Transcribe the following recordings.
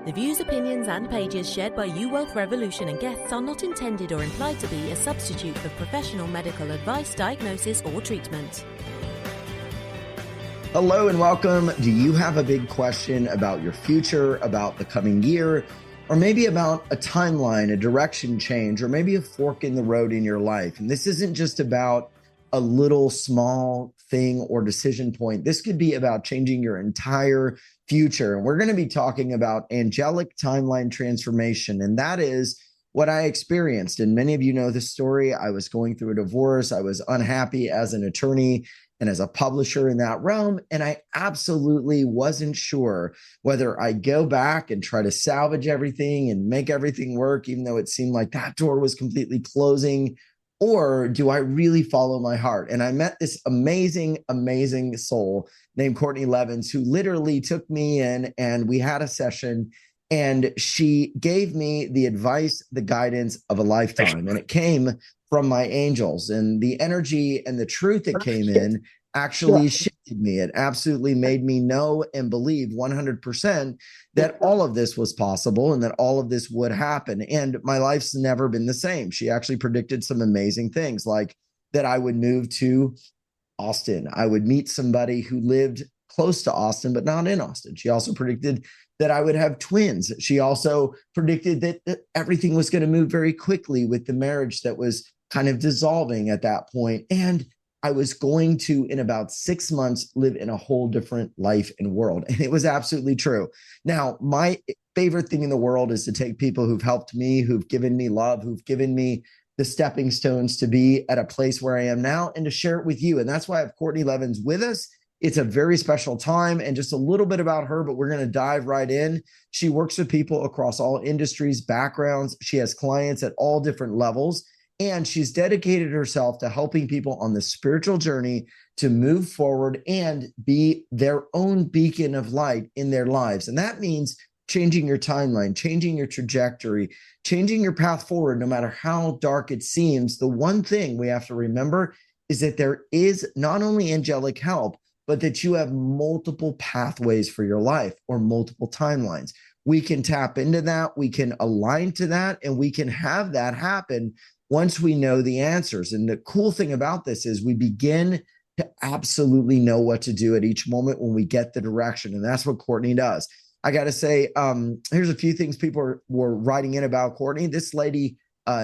The views, opinions, and pages shared by UWealth Revolution and guests are not intended or implied to be a substitute for professional medical advice, diagnosis, or treatment. Hello and welcome. Do you have a big question about your future, about the coming year, or maybe about a timeline, a direction change, or maybe a fork in the road in your life? And this isn't just about a little small thing or decision point. This could be about changing your entire future. And we're going to be talking about angelic timeline transformation. And that is what I experienced. And many of you know the story. I was going through a divorce. I was unhappy as an attorney and as a publisher in that realm. And I absolutely wasn't sure whether I go back and try to salvage everything and make everything work, even though it seemed like that door was completely closing. Or do I really follow my heart? And I met this amazing, amazing soul named Courtney Levins, who literally took me in and we had a session and she gave me the advice, the guidance of a lifetime. And it came from my angels, and the energy and the truth that came in actually shifted me. It absolutely made me know and believe 100% that all of this was possible and that all of this would happen. And my life's never been the same. She actually predicted some amazing things, like that I would move to Austin. I would meet somebody who lived close to Austin, but not in Austin. She also predicted that I would have twins. She also predicted that everything was going to move very quickly with the marriage that was kind of dissolving at that point. And I was going to, in about 6 months, live in a whole different life and world. And it was absolutely true. Now, my favorite thing in the world is to take people who've helped me, who've given me love, who've given me the stepping stones to be at a place where I am now, and to share it with you. And that's why I have Courtney Levins with us. It's a very special time, and just a little bit about her, but we're going to dive right in. She works with people across all industries, backgrounds. She has clients at all different levels. And she's dedicated herself to helping people on the spiritual journey to move forward and be their own beacon of light in their lives. And that means changing your timeline, changing your trajectory, changing your path forward, no matter how dark it seems. The one thing we have to remember is that there is not only angelic help, but that you have multiple pathways for your life or multiple timelines. We can tap into that, we can align to that, and we can have that happen once we know the answers. And the cool thing about this is we begin to absolutely know what to do at each moment when we get the direction. And that's what Courtney does. I got to say, here's a few things people were writing in about Courtney. This lady,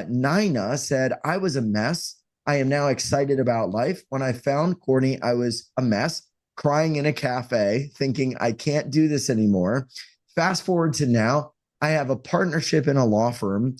Nina, said, I was a mess. I am now excited about life. When I found Courtney, I was a mess, crying in a cafe, thinking I can't do this anymore. Fast forward to now, I have a partnership in a law firm.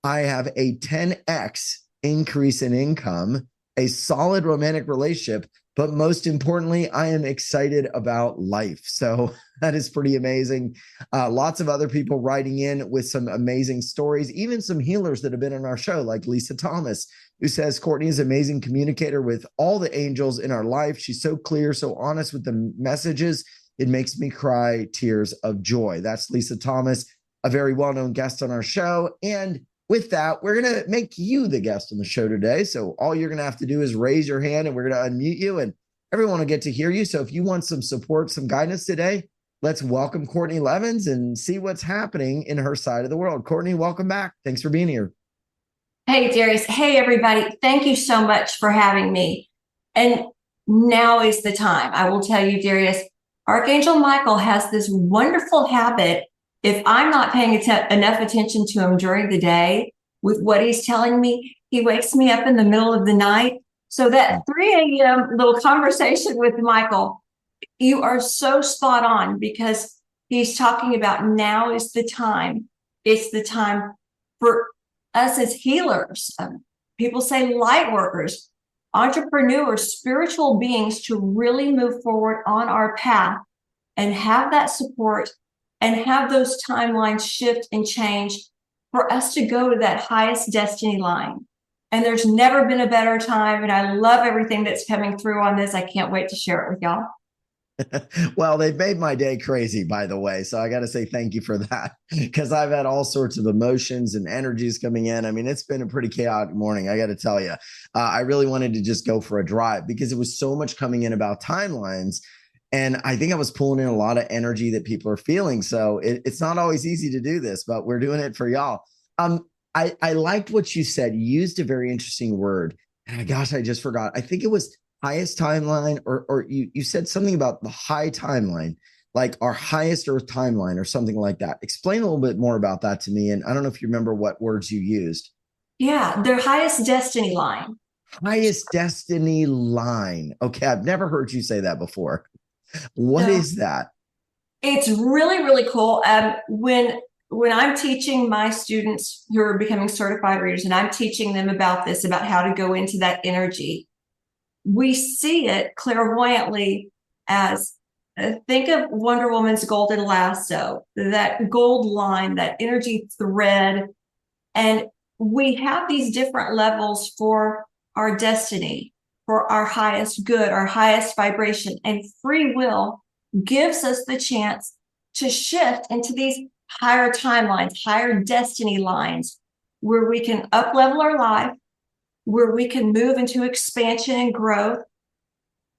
I have a 10x increase in income, a solid romantic relationship, but most importantly, I am excited about life. So that is pretty amazing. Lots of other people writing in with some amazing stories, even some healers that have been on our show, like Lisa Thomas, who says Courtney is an amazing communicator with all the angels in our life. She's so clear, so honest with the messages. It makes me cry tears of joy. That's Lisa Thomas, a very well-known guest on our show. And with that, we're going to make you the guest on the show today. So all you're going to have to do is raise your hand and we're going to unmute you and everyone will get to hear you. So if you want some support, some guidance today, let's welcome Courtney Levins and see what's happening in her side of the world. Courtney, welcome back. Thanks for being here. Hey, Darius. Hey, everybody. Thank you so much for having me. And now is the time. I will tell you, Darius, Archangel Michael has this wonderful habit. If I'm not paying enough attention to him during the day with what he's telling me, he wakes me up in the middle of the night. So that 3 a.m. little conversation with Michael, you are so spot on, because he's talking about now is the time. It's the time for us as healers. People say light workers, entrepreneurs, spiritual beings, to really move forward on our path and have that support and have those timelines shift and change for us to go to that highest destiny line. And there's never been a better time. And I love everything that's coming through on this. I can't wait to share it with y'all. Well, they've made my day crazy, by the way. So I got to say thank you for that, because I've had all sorts of emotions and energies coming in. I mean, it's been a pretty chaotic morning, I got to tell you. I really wanted to just go for a drive because it was so much coming in about timelines. And I think I was pulling in a lot of energy that people are feeling. So it's not always easy to do this, but we're doing it for y'all. I liked what you said. You used a very interesting word. And gosh, I just forgot. I think it was highest timeline, or you said something about the high timeline, like our highest Earth timeline or something like that. Explain a little bit more about that to me. And I don't know if you remember what words you used. Yeah, their highest destiny line. Highest destiny line. Okay, I've never heard you say that before. What So is that? it's really, really cool. When I'm teaching my students who are becoming certified readers, and I'm teaching them about this, about how to go into that energy, we see it clairvoyantly as think of Wonder Woman's golden lasso, that gold line, that energy thread. And we have these different levels for our destiny, for our highest good, our highest vibration. And free will gives us the chance to shift into these higher timelines, higher destiny lines, where we can up level our life, where we can move into expansion and growth,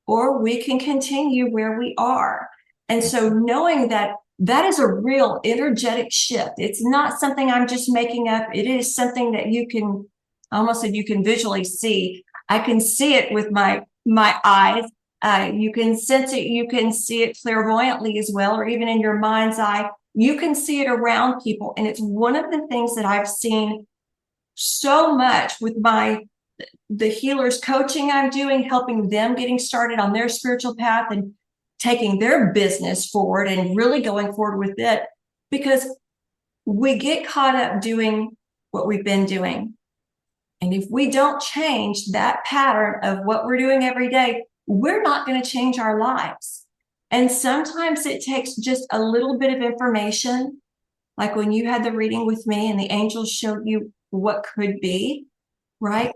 or we can continue where we are. And so knowing that that is a real energetic shift. It's not something I'm just making up. It is something that you can, I almost said you can visually see. I can see it with my eyes. You can sense it. You can see it clairvoyantly as well, or even in your mind's eye. You can see it around people. And it's one of the things that I've seen so much with the healers coaching I'm doing, helping them getting started on their spiritual path and taking their business forward and really going forward with it, because we get caught up doing what we've been doing. And if we don't change that pattern of what we're doing every day, we're not going to change our lives. And sometimes it takes just a little bit of information, like when you had the reading with me and the angels showed you what could be, right?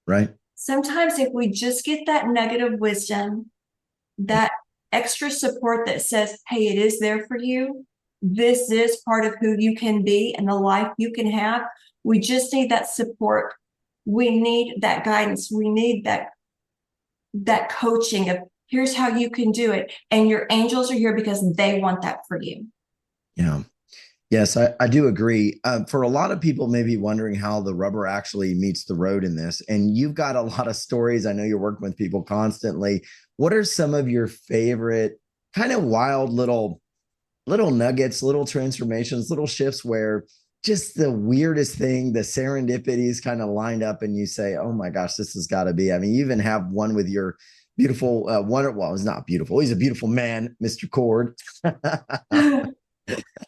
Right. Sometimes if we just get that nugget of wisdom, that extra support that says, hey, it is there for you. This is part of who you can be and the life you can have. We just need that support. We need that guidance. We need that coaching of here's how you can do it. And your angels are here because they want that for you. Yeah. Yes, I do agree. For a lot of people, maybe wondering how the rubber actually meets the road in this. And you've got a lot of stories. I know you're working with people constantly. What are some of your favorite kind of wild little nuggets, little transformations, little shifts where just the weirdest thing, the serendipities kind of lined up and you say, oh my gosh, this has got to be. I mean, you even have one with your beautiful one. Well, he's not beautiful. He's a beautiful man, Mr. Cord.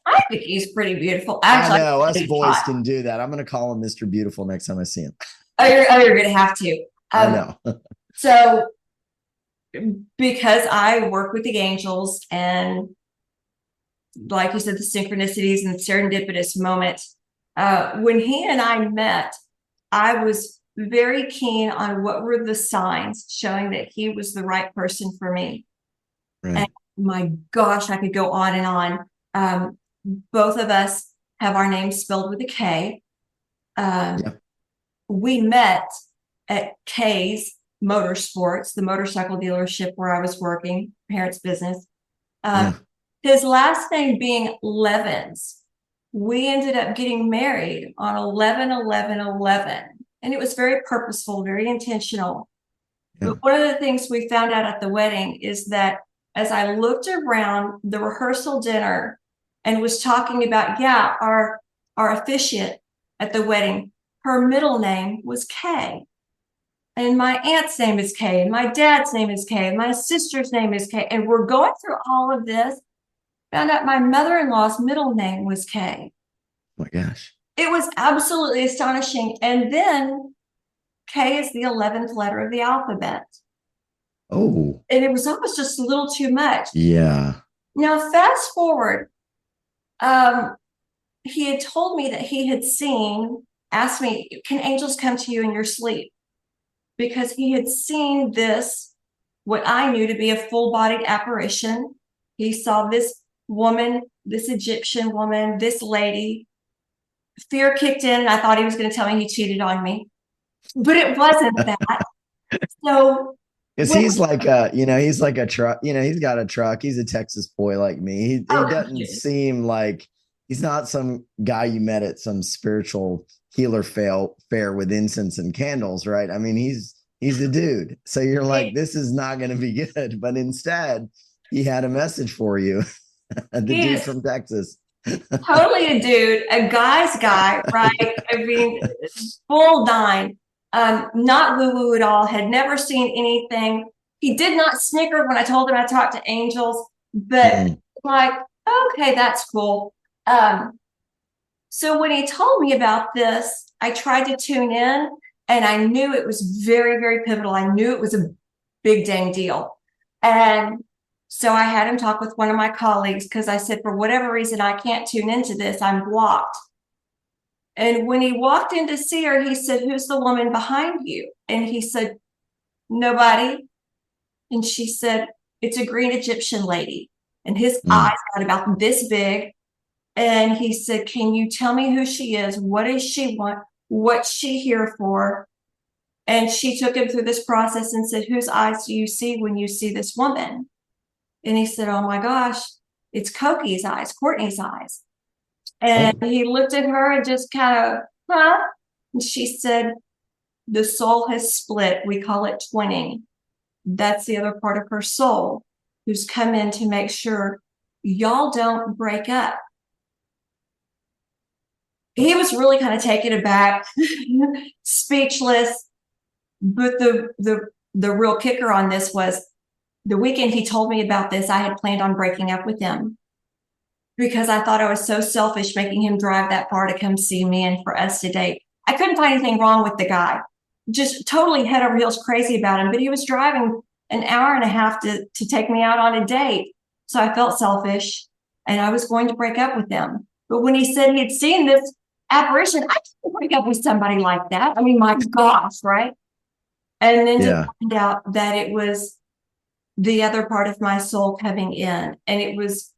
I think he's pretty beautiful. Actually, I know us boys can do that. I'm going to call him Mr. Beautiful next time I see him. You're going to have to. I know. So because I work with the angels and like you said, the synchronicities and the serendipitous moments, when he and I met, I was very keen on what were the signs showing that he was the right person for me. Right. And my gosh, I could go on and on. Both of us have our names spelled with a K. We met at K's Motorsports, the motorcycle dealership where I was working, parents' business. His last name being Levens. We ended up getting married on 11/11/11. And it was very purposeful, very intentional. Yeah. But one of the things we found out at the wedding is that as I looked around the rehearsal dinner and was talking about, our officiant at the wedding, her middle name was Kay. And my aunt's name is Kay, and my dad's name is Kay, and my sister's name is Kay. And we're going through all of this. Found out my mother-in-law's middle name was Kay. Oh my gosh. It was absolutely astonishing. And then K is the 11th letter of the alphabet. Oh. And it was almost just a little too much. Yeah. Now, fast forward, he had told me that he had asked me, can angels come to you in your sleep? Because he had seen this, what I knew to be a full-bodied apparition. He saw this woman, this Egyptian woman, this lady. Fear kicked in, and I thought he was going to tell me he cheated on me. But it wasn't that. So Because Well, he's like he's like a truck, he's got a truck. He's a Texas boy like me. He oh, doesn't seem like he's not some guy you met at some spiritual healer fair with incense and candles, right? I mean, he's a dude. So you're like, this is not going to be good. But instead, he had a message for you. The he dude is from Texas. totally a dude, a guy's guy, right? I mean, full dime, not woo woo at all, had never seen anything. He did not snicker when I told him I talked to angels, but Mm, like, okay, that's cool. So when he told me about this, I tried to tune in and I knew it was very, very pivotal. I knew it was a big dang deal. And so I had him talk with one of my colleagues because I said, for whatever reason, I can't tune into this. I'm blocked. And when he walked in to see her, he said, who's the woman behind you? And he said, nobody. And she said, it's a green Egyptian lady. And his eyes mm. got about this big. And he said, can you tell me who she is? What does she want? What's she here for? And she took him through this process and said, whose eyes do you see when you see this woman? And he said, oh my gosh, it's Coki's eyes, Courtney's eyes. And Oh, he looked at her and just kind of, huh? And she said, the soul has split. We call it twinning. That's the other part of her soul who's come in to make sure y'all don't break up. He was really kind of taken aback, speechless. But the real kicker on this was the weekend he told me about this, I had planned on breaking up with him because I thought I was so selfish making him drive that far to come see me and for us to date. I couldn't find anything wrong with the guy. Just totally head over heels crazy about him, but he was driving an hour and a half to take me out on a date. So I felt selfish and I was going to break up with him. But when he said he had seen this apparition, I can't break up with somebody like that. I mean, my gosh, right? And then to yeah. find out that it was the other part of my soul coming in, and it was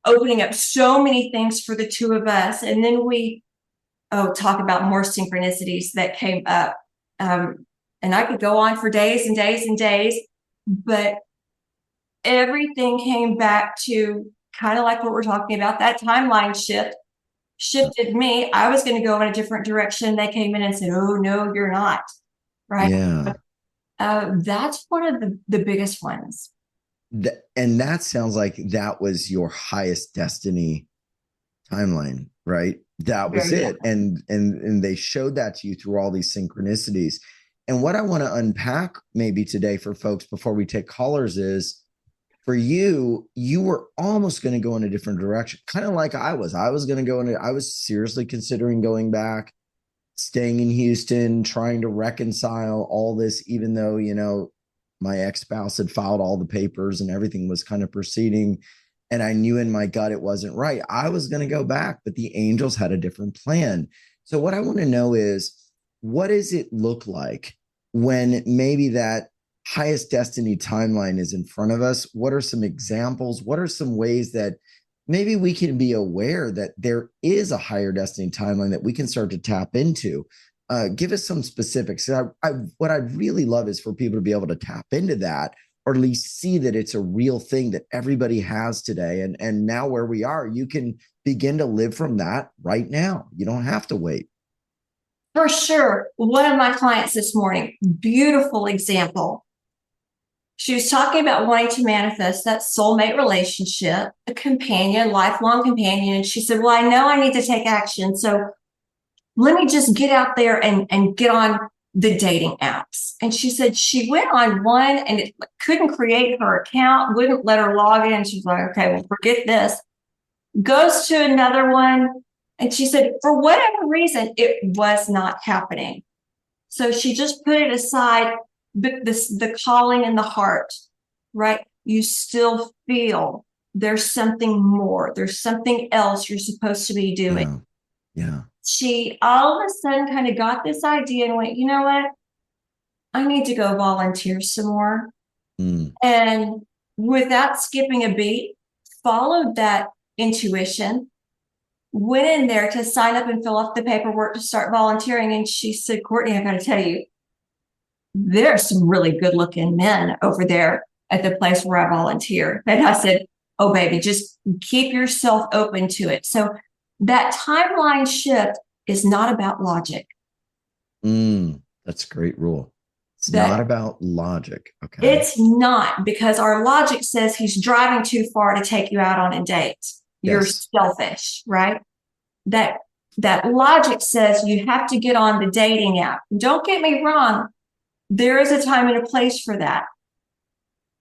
opening up so many things for the two of us. And then talk about more synchronicities that came up. And I could go on for days and days and days, but everything came back to kind of like what we're talking about, that timeline shifted me. I was going to go in a different direction. They came in and said, oh, no, you're not. Right. Yeah. That's one of the biggest ones. And that sounds like that was your highest destiny timeline, right? That was Very it. And they showed that to you through all these synchronicities. And what I want to unpack maybe today for folks before we take callers is for you, you were almost going to go in a different direction, kind of like I was. I was going to go in, I was seriously considering going back, staying in Houston, trying to reconcile all this, even though, my ex-spouse had filed all the papers and everything was kind of proceeding. And I knew in my gut it wasn't right. I was going to go back, but the angels had a different plan. So what I want to know is, what does it look like when maybe that highest destiny timeline is in front of us? What are some examples? What are some ways that maybe we can be aware that there is a higher destiny timeline that we can start to tap into? Give us some specifics. What I'd really love is for people to be able to tap into that, or at least see that it's a real thing that everybody has today. And now where we are, you can begin to live from that right now. You don't have to wait. For sure. One of my clients this morning, beautiful example. She was talking about wanting to manifest that soulmate relationship, a companion, lifelong companion. And she said, well, I know I need to take action. So let me just get out there and get on the dating apps. And she said she went on one and it couldn't create her account, wouldn't let her log in. She's like, okay, well, forget this. Goes to another one. And she said, for whatever reason, it was not happening. So she just put it aside, but the calling in the heart, right? You still feel there's something more. There's something else you're supposed to be doing. Yeah. Yeah. She all of a sudden kind of got this idea and went, you know what? I need to go volunteer some more. Mm. And without skipping a beat, followed that intuition, went in there to sign up and fill out the paperwork to start volunteering. And she said, Courtney, I got to tell you, there's some really good looking men over there at the place where I volunteer. And I said, oh, baby, just keep yourself open to it. So that timeline shift is not about logic. That's a great rule. It's That not about logic. Okay. It's not, because our logic says he's driving too far to take you out on a date. You're Yes. selfish, right? That logic says you have to get on the dating app. Don't get me wrong. There is a time and a place for that.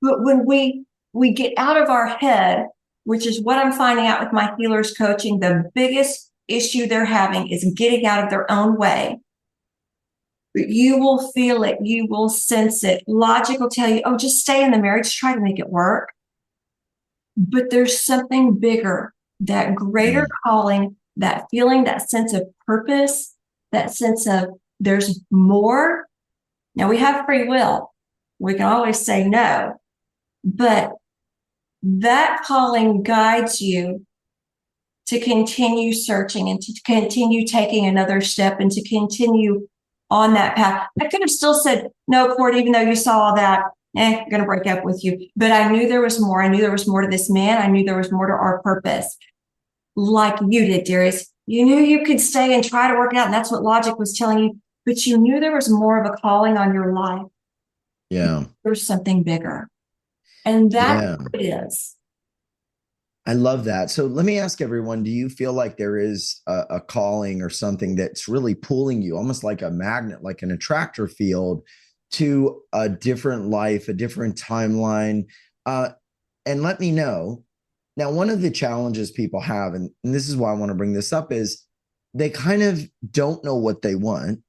But when we get out of our head, which is what I'm finding out with my healers coaching, the biggest issue they're having is getting out of their own way. But you will feel it. You will sense it. Logic will tell you, oh, just stay in the marriage, try to make it work. But there's something bigger, that greater calling, that feeling, that sense of purpose, that sense of there's more. Now, we have free will. We can always say no. But that calling guides you to continue searching and to continue taking another step and to continue on that path. I could have still said, no, Court, even though you saw all that, I'm going to break up with you. But I knew there was more. I knew there was more to this man. I knew there was more to our purpose. Like you did, Darius. You knew you could stay and try to work it out. And that's what logic was telling you. But you knew there was more of a calling on your life. Yeah. There's something bigger. And that's what it is. I love that. So let me ask everyone, do you feel like there is a calling or something that's really pulling you, almost like a magnet, like an attractor field, to a different life, a different timeline? And let me know. Now, one of the challenges people have, and this is why I want to bring this up, is they kind of don't know what they want,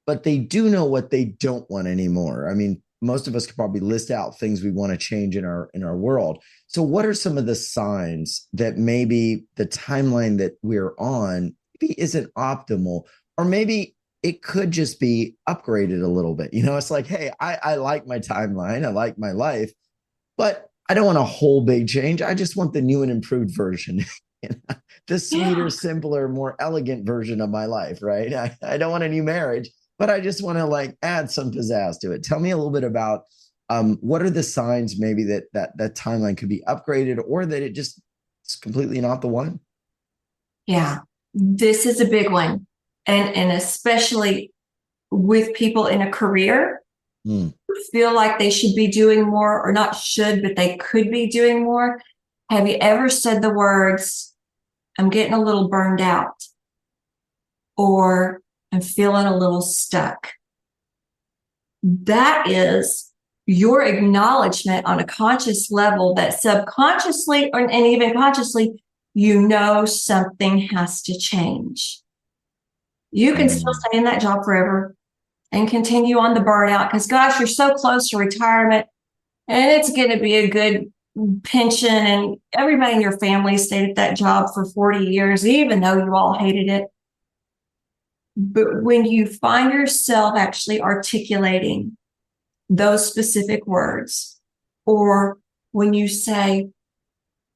but they do know what they don't want anymore. I mean, most of us could probably list out things we want to change in our world. So what are some of the signs that maybe the timeline that we're on maybe isn't optimal, or maybe it could just be upgraded a little bit? You know, it's like, hey, I like my timeline, I like my life, but I don't want a whole big change. I just want the new and improved version, the sweeter, simpler, more elegant version of my life, right? I don't want a new marriage, but I just want to like add some pizzazz to it. Tell me a little bit about what are the signs maybe that timeline could be upgraded, or that it's completely not the one? Yeah, this is a big one. And especially with people in a career who feel like they should be doing more, or not should, but they could be doing more. Have you ever said the words, I'm getting a little burned out, or I'm feeling a little stuck? That is your acknowledgement on a conscious level that subconsciously and even consciously, you know something has to change. You can still stay in that job forever and continue on the burnout because, gosh, you're so close to retirement and it's going to be a good pension, and everybody in your family stayed at that job for 40 years, even though you all hated it. But when you find yourself actually articulating those specific words, or when you say,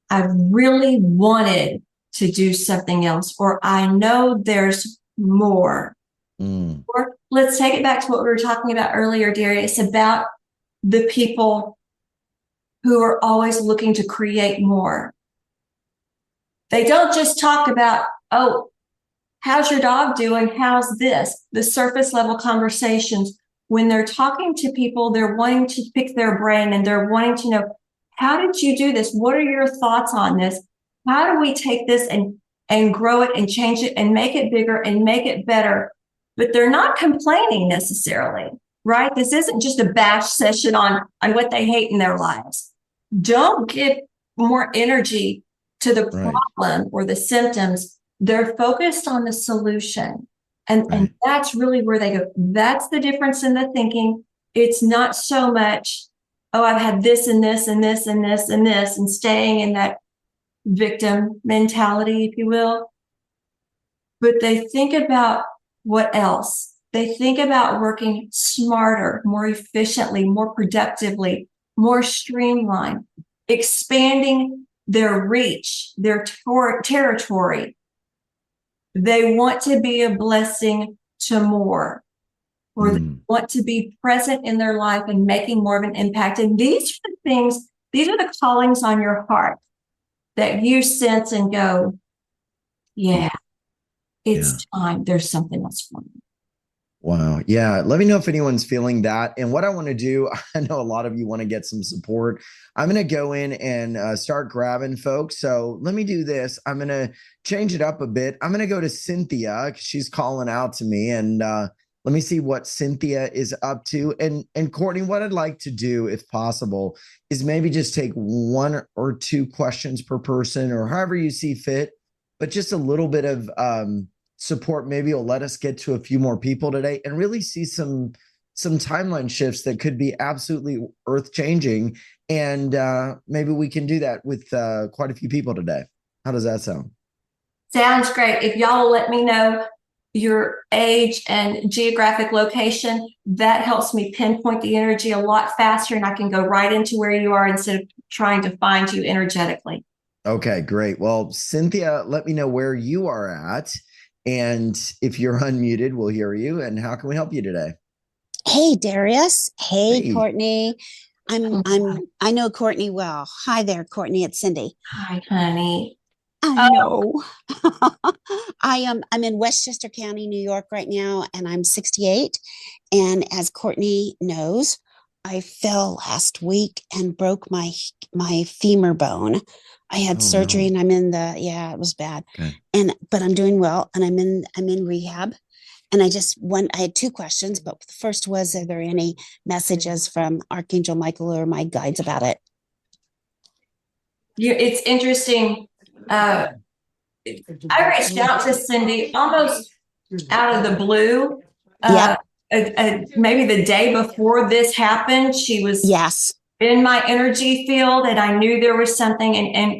I really wanted to do something else, or I know there's more. Or let's take it back to what we were talking about earlier, Darius, about the people who are always looking to create more. They don't just talk about, oh, how's your dog doing? How's this? The surface level conversations. When they're talking to people, they're wanting to pick their brain and they're wanting to know, how did you do this? What are your thoughts on this? How do we take this and grow it and change it and make it bigger and make it better? But they're not complaining necessarily, right? This isn't just a bash session on what they hate in their lives. Don't give more energy to the problem or the symptoms. They're focused on the solution. And that's really where they go. That's the difference in the thinking. It's not so much, oh, I've had this and this and this and this and this, and staying in that victim mentality, if you will. But they think about what else? They think about working smarter, more efficiently, more productively, more streamlined, expanding their reach, their territory. They want to be a blessing to more. or they want to be present in their life and making more of an impact. And these are the things, these are the callings on your heart that you sense and go, yeah, it's time. There's something else for me. Wow. Yeah. Let me know if anyone's feeling that. And what I want to do, I know a lot of you want to get some support. I'm going to go in and start grabbing folks. So let me do this. I'm going to change it up a bit. I'm going to go to Cynthia. She's calling out to me, and let me see what Cynthia is up to. And Courtney, what I'd like to do, if possible, is maybe just take 1 or 2 questions per person, or however you see fit, but just a little bit of support maybe will let us get to a few more people today and really see some timeline shifts that could be absolutely earth-changing. And maybe we can do that with quite a few people today. How does that sound? Sounds great. If y'all will let me know your age and geographic location, that helps me pinpoint the energy a lot faster, and I can go right into where you are instead of trying to find you energetically. Okay, great. Well, Cynthia, let me know where you are at. And if you're unmuted, we'll hear you. And how can we help you today? Hey, Darius. Hey, Courtney. I know Courtney well. Hi there, Courtney. It's Cindy. Hi, honey. I know. I'm in Westchester County, New York right now, and I'm 68. And as Courtney knows, I fell last week and broke my femur bone. I had surgery, and I'm in it was bad. Okay. But I'm doing well, and I'm in rehab. And I had 2 questions, but the first was, are there any messages from Archangel Michael or my guides about it? It's interesting. I reached out to Cindy almost out of the blue. Maybe the day before this happened, she was in my energy field, and I knew there was something,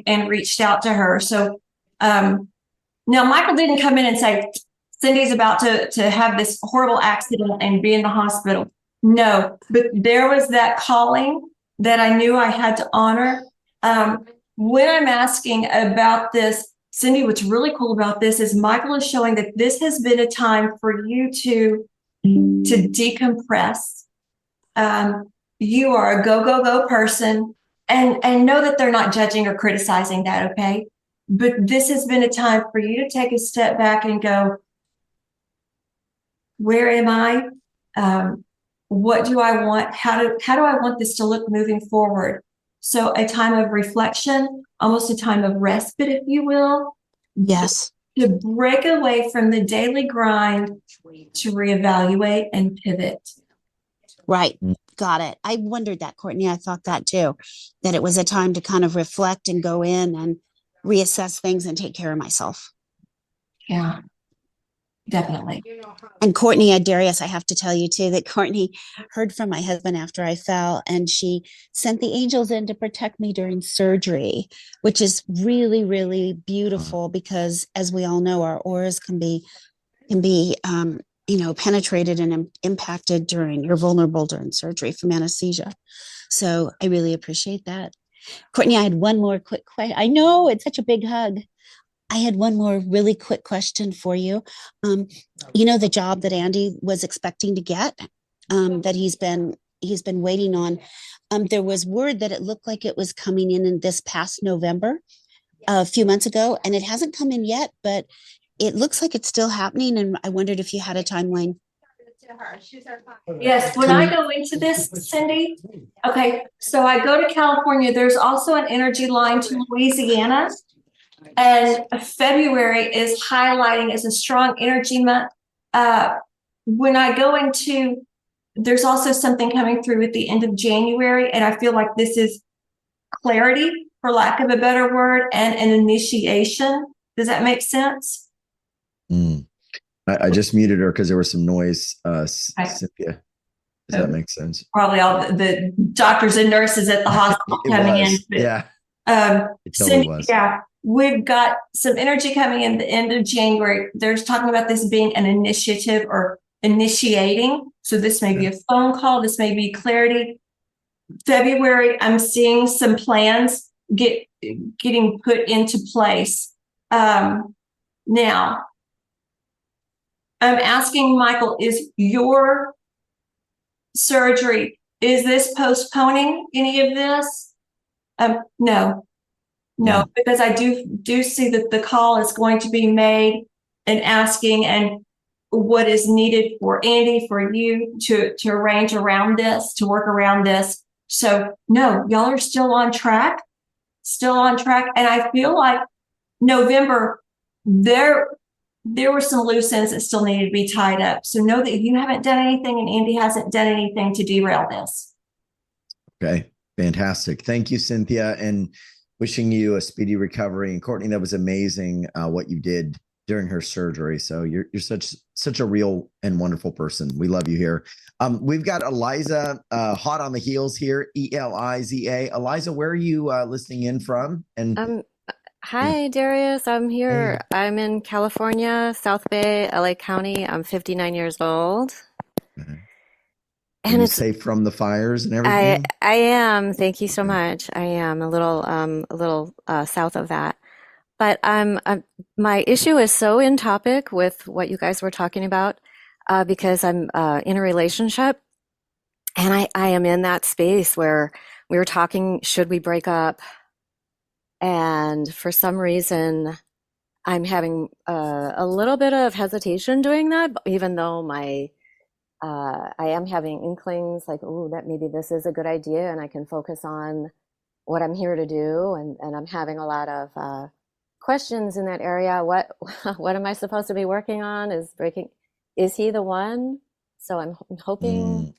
and reached out to her. So now Michael didn't come in and say, Cindy's about to have this horrible accident and be in the hospital. No, but there was that calling that I knew I had to honor. When I'm asking about this, Cindy, what's really cool about this is Michael is showing that this has been a time for you to decompress. You are a go person, and know that they're not judging or criticizing that, okay? But this has been a time for you to take a step back and go, where am I? What do I want? How do I want this to look moving forward? So a time of reflection, almost a time of respite, if you will. Yes. To break away from the daily grind, to reevaluate and pivot. Right. Got it. I wondered that, Courtney. I thought that too, that it was a time to kind of reflect and go in and reassess things and take care of myself. Yeah, definitely. And Courtney, Darius, I have to tell you too, that Courtney heard from my husband after I fell, and she sent the angels in to protect me during surgery, which is really, really beautiful, because as we all know, our auras can be penetrated and impacted during, you're vulnerable during surgery from anesthesia. So I really appreciate that. Courtney, I had one more quick question. I know it's such a big hug. I had one more really quick question for you. The job that Andy was expecting to get, that he's been waiting on. There was word that it looked like it was coming in this past November, a few months ago, and it hasn't come in yet, but it looks like it's still happening. And I wondered if you had a timeline. Yes, when I go into this, Cindy, okay, so I go to California. There's also an energy line to Louisiana, and February is highlighting as a strong energy month. When I go into, there's also something coming through at the end of January, and I feel like this is clarity, for lack of a better word, and an initiation. Does that make sense? I just muted her because there was some noise. Cynthia, does that make sense? Probably all the doctors and nurses at the hospital coming in. Yeah. It totally was. Yeah. We've got some energy coming in the end of January. There's talking about this being an initiative or initiating. So this may be a phone call. This may be clarity. February, I'm seeing some plans getting put into place. Now, I'm asking Michael, is your surgery. Is this postponing any of this? No, because I do see that the call is going to be made and asking and what is needed for Andy, for you to arrange around this, to work around this. So no, y'all are still on track. And I feel like November, there were some loose ends that still needed to be tied up. So know that you haven't done anything and Andy hasn't done anything to derail this. Okay. Fantastic. Thank you, Cynthia, and wishing you a speedy recovery. And Courtney, that was amazing what you did during her surgery. So you're such a real and wonderful person. We love you here. We've got Eliza hot on the heels here, Eliza. Eliza, where are you listening in from? And hi, Darius. I'm here. Hey. I'm in California, South Bay, LA County. I'm 59 years old. Mm-hmm. And it's safe from the fires and everything. I am. Thank you so much. I am a little south of that. But my issue is so in topic with what you guys were talking about because I'm in a relationship and I am in that space where we were talking, should we break up? And for some reason, I'm having a little bit of hesitation doing that, even though I am having inklings like, oh, that maybe this is a good idea and I can focus on what I'm here to do. And I'm having a lot of questions in that area. What am I supposed to be working on? Is he the one? So I'm hoping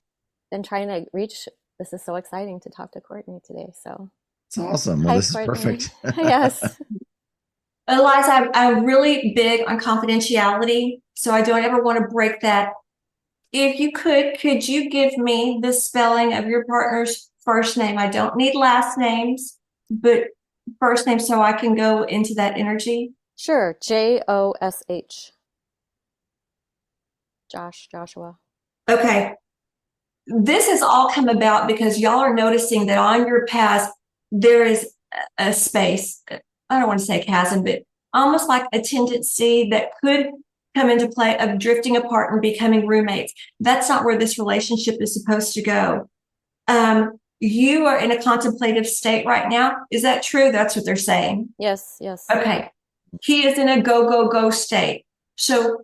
and trying to reach. This is so exciting to talk to Courtney today. So it's awesome. Well, this Courtney. Is perfect. Yes. Eliza, I'm really big on confidentiality, so I don't ever want to break that. If you could you give me the spelling of your partner's first name? I don't need last names, but first name so I can go into that energy. Sure. Josh. Joshua. Okay. This has all come about because y'all are noticing that on your paths, there is a space. I don't want to say chasm, but almost like a tendency that could come into play of drifting apart and becoming roommates. That's not where this relationship is supposed to go. You are in a contemplative state right now. Is that true? That's what they're saying. Yes. Okay. He is in a go state. So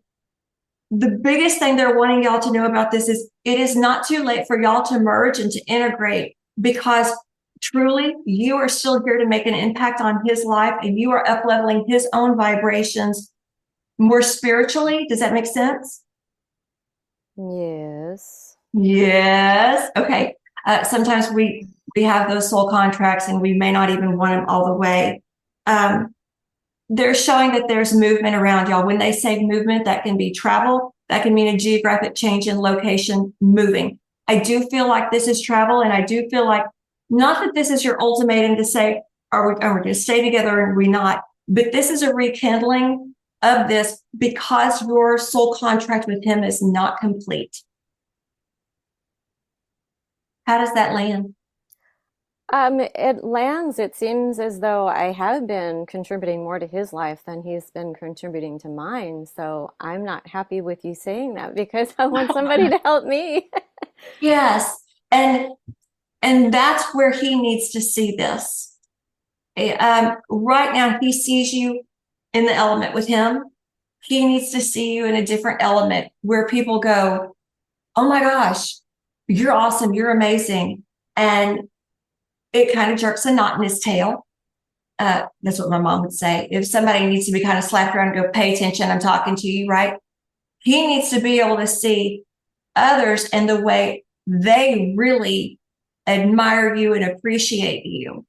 the biggest thing they're wanting y'all to know about this is it is not too late for y'all to merge and to integrate, because truly you are still here to make an impact on his life and you are up-leveling his own vibrations more spiritually. Does that make sense? Yes. Okay. Sometimes we have those soul contracts and we may not even want them all the way. They're showing that there's movement around y'all. When they say movement, that can be travel. That can mean a geographic change in location, moving. I do feel like this is travel, and I do feel like not that this is your ultimatum to say, are we going to stay together and we not? But this is a rekindling of this because your soul contract with him is not complete. How does that land? It lands. It seems as though I have been contributing more to his life than he's been contributing to mine. So I'm not happy with you saying that because I want somebody to help me. Yes. And that's where he needs to see this. Right now, he sees you in the element with him. He needs to see you in a different element where people go, oh my gosh, you're awesome. You're amazing. And it kind of jerks a knot in his tail. That's what my mom would say. If somebody needs to be kind of slapped around and go, pay attention, I'm talking to you, right? He needs to be able to see others and the way they really admire you and appreciate you.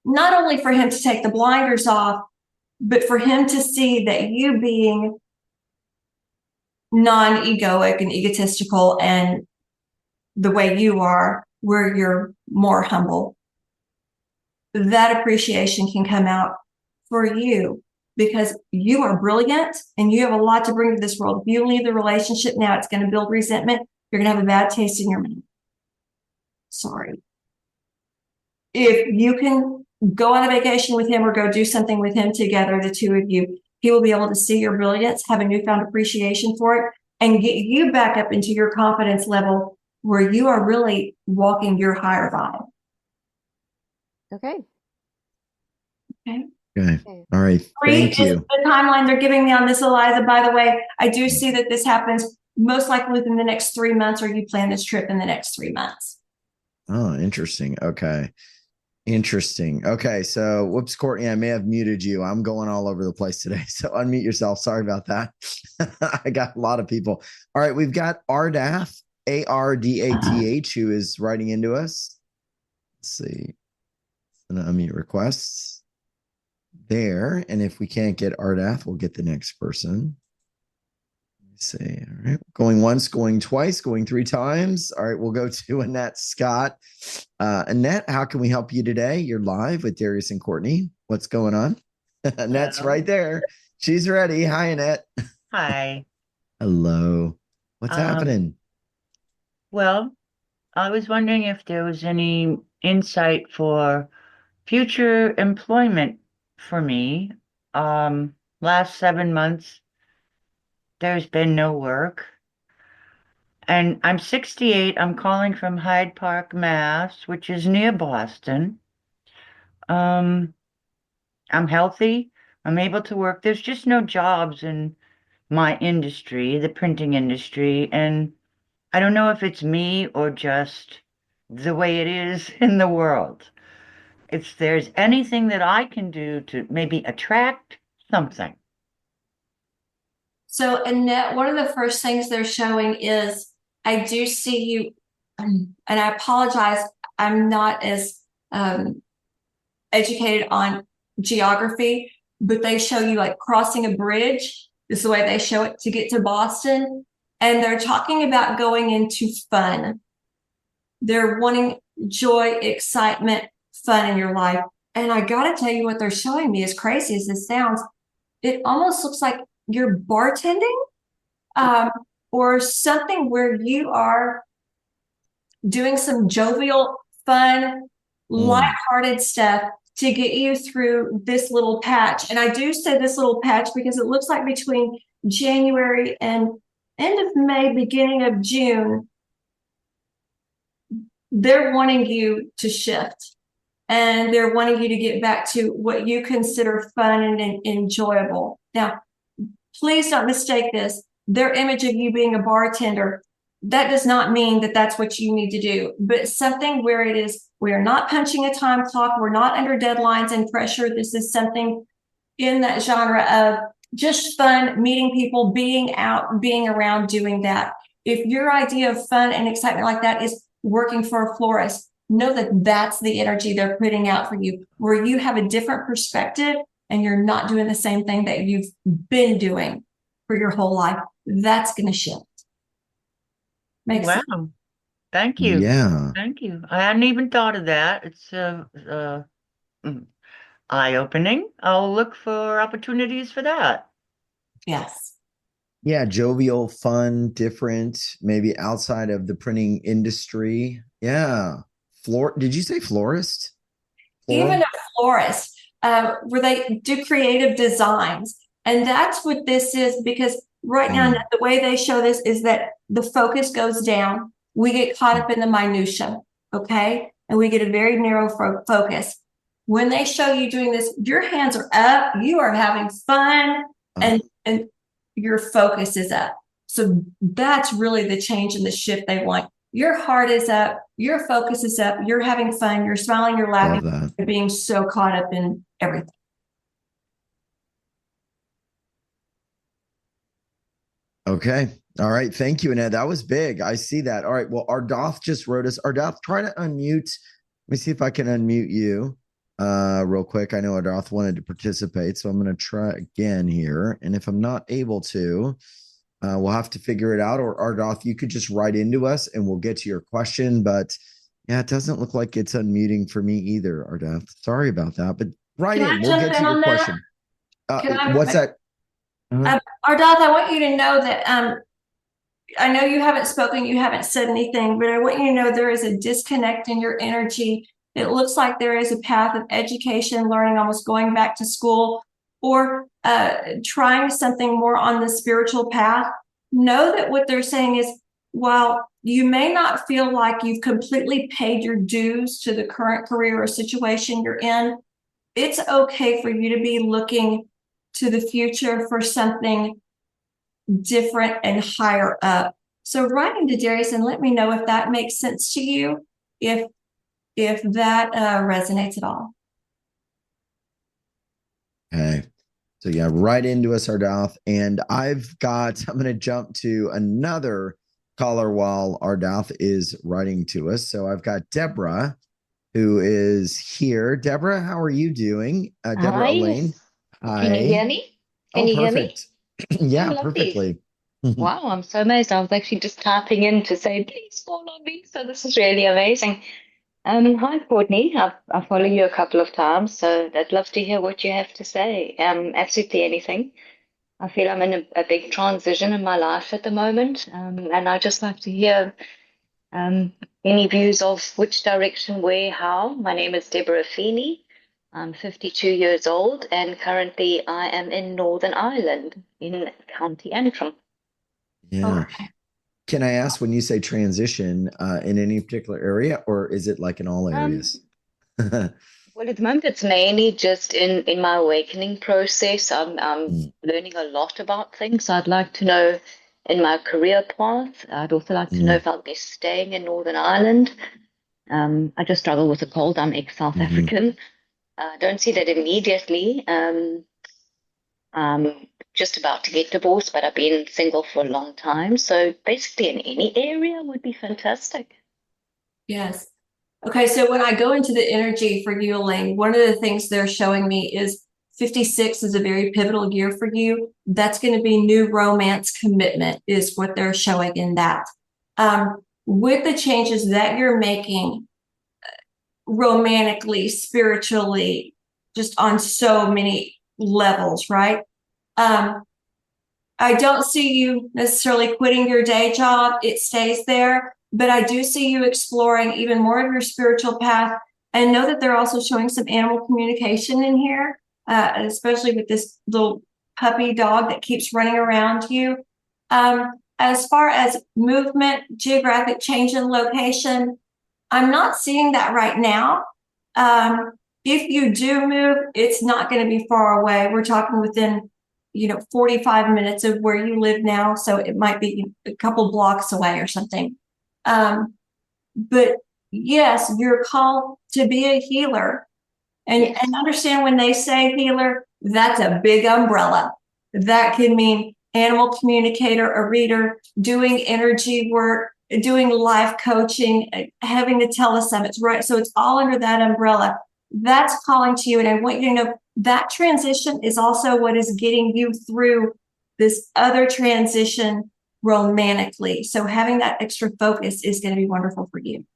Not only for him to take the blinders off, but for him to see that you being non-egoic and egotistical and the way you are, where you're more humble, that appreciation can come out for you because you are brilliant and you have a lot to bring to this world. If you leave the relationship now, it's going to build resentment. You're going to have a bad taste in your mouth. Sorry. If you can go on a vacation with him or go do something with him together, the two of you, he will be able to see your brilliance, have a newfound appreciation for it, and get you back up into your confidence level where you are really walking your higher vibe. Okay. Okay. Okay. All right. Three Thank is you. the timeline they're giving me on this, Eliza. By the way, I do see that this happens most likely within the next 3 months, or you plan this trip in the next 3 months. Oh, interesting. Okay. Interesting. Okay. So, whoops, Courtney, I may have muted you. I'm going all over the place today. So, unmute yourself. Sorry about that. I got a lot of people. All right. We've got Ardath, Ardath, who is writing into us. Let's see. I'm going to unmute requests there. And if we can't get Ardath, we'll get the next person. Let's see. All right. Going once, going twice, going 3 times. All right. We'll go to Annette Scott. Annette, how can we help you today? You're live with Darius and Courtney. What's going on? Annette's right there. She's ready. Hi, Annette. Hi. Hello. What's happening? Well, I was wondering if there was any insight for future employment for me. Last 7 months, there's been no work. And I'm 68. I'm calling from Hyde Park, Mass, which is near Boston. I'm healthy. I'm able to work. There's just no jobs in my industry, the printing industry, and I don't know if it's me or just the way it is in the world. If there's anything that I can do to maybe attract something. So, Annette, one of the first things they're showing is I do see you, and I apologize, I'm not as educated on geography, but they show you like crossing a bridge. This is the way they show it to get to Boston. And they're talking about going into fun. They're wanting joy, excitement, fun in your life. And I got to tell you, what they're showing me, as crazy as this sounds, it almost looks like you're bartending or something where you are doing some jovial, fun, lighthearted stuff to get you through this little patch. And I do say this little patch because it looks like between January and end of May, beginning of June, they're wanting you to shift. And they're wanting you to get back to what you consider fun and enjoyable. Now, please don't mistake this. Their image of you being a bartender, that does not mean that that's what you need to do, but something where it is, we are not punching a time clock. We're not under deadlines and pressure. This is something in that genre of just fun, meeting people, being out, being around, doing that. If your idea of fun and excitement like that is working for a florist, know that that's the energy they're putting out for you, where you have a different perspective and you're not doing the same thing that you've been doing for your whole life. That's going to shift. Makes sense. Wow. Thank you. Yeah. Thank you. I hadn't even thought of that. It's eye-opening. I'll look for opportunities for that. Yes. Yeah. Jovial, fun, different, maybe outside of the printing industry. Yeah. Did you say florist? Floral? Even a florist, where they do creative designs. And that's what this is, because right now, the way they show this is that the focus goes down. We get caught up in the minutia, okay? And we get a very narrow focus. When they show you doing this, your hands are up, you are having fun, and your focus is up. So that's really the change and the shift they want. Your heart is up, your focus is up, you're having fun, you're smiling, you're laughing, you're being so caught up in everything. Okay. All right. Thank you, Annette. That was big. I see that. All right. Well, Ardath just wrote us. Ardath, try to unmute. Let me see if I can unmute you real quick. I know Ardath wanted to participate, so I'm going to try again here. And if I'm not able to, we'll have to figure it out. Or Ardath, you could just write into us and we'll get to your question. But yeah, it doesn't look like it's unmuting for me either, Ardath. Sorry about that. But write in. We'll get to your question. What's that? Ardath, I want you to know that I know you haven't spoken, you haven't said anything, but I want you to know there is a disconnect in your energy. It looks like there is a path of education, learning, almost going back to school, or trying something more on the spiritual path. Know that what they're saying is, while you may not feel like you've completely paid your dues to the current career or situation you're in. It's okay for you to be looking to the future for something different and higher up. So write into Darius and let me know if that makes sense to you, if that resonates at all. Okay. So yeah, right into us, Ardath. And I'm going to jump to another caller while Ardath is writing to us. So I've got Deborah, who is here. Deborah, how are you doing? Deborah Hi. Elaine. Hi. Can you hear me? Can Oh, you hear me? perfect. Yeah, Oh, lovely. perfectly. Wow, I'm so amazed. I was actually just typing in to say, please fall on me. So this is really amazing. Hi, Courtney. I follow you a couple of times, so I'd love to hear what you have to say. Absolutely anything. I feel I'm in a big transition in my life at the moment, and I just like to hear any views of which direction, where, how. My name is Deborah Feeney. I'm 52 years old, and currently I am in Northern Ireland in County Antrim. Yeah. Okay. Can I ask, when you say transition, in any particular area, or is it like in all areas? Well, at the moment, it's mainly just in my awakening process. I'm Mm, learning a lot about things. I'd like to know in my career path. I'd also like to know mm, if I'll be staying in Northern Ireland. I just struggle with a cold. I'm ex-South mhm. African. Don't see that immediately. Just about to get divorced, but I've been single for a long time. So basically, in any area would be fantastic. Yes. Okay, so when I go into the energy for you, Elaine, one of the things they're showing me is 56 is a very pivotal year for you. That's going to be new romance commitment, is what they're showing in that. With the changes that you're making romantically, spiritually, just on so many levels, right? I don't see you necessarily quitting your day job. It stays there, but I do see you exploring even more of your spiritual path, and know that they're also showing some animal communication in here, especially with this little puppy dog that keeps running around you. As far as movement, geographic change in location, I'm not seeing that right now. If you do move, it's not going to be far away. We're talking within 45 minutes of where you live now. So it might be a couple blocks away or something. But yes, you're called to be a healer. Yes. And understand, when they say healer, that's a big umbrella. That can mean animal communicator, a reader, doing energy work, doing life coaching, having the telesummits, right? So it's all under that umbrella. That's calling to you. And I want you to know that transition is also what is getting you through this other transition romantically. So having that extra focus is going to be wonderful for you.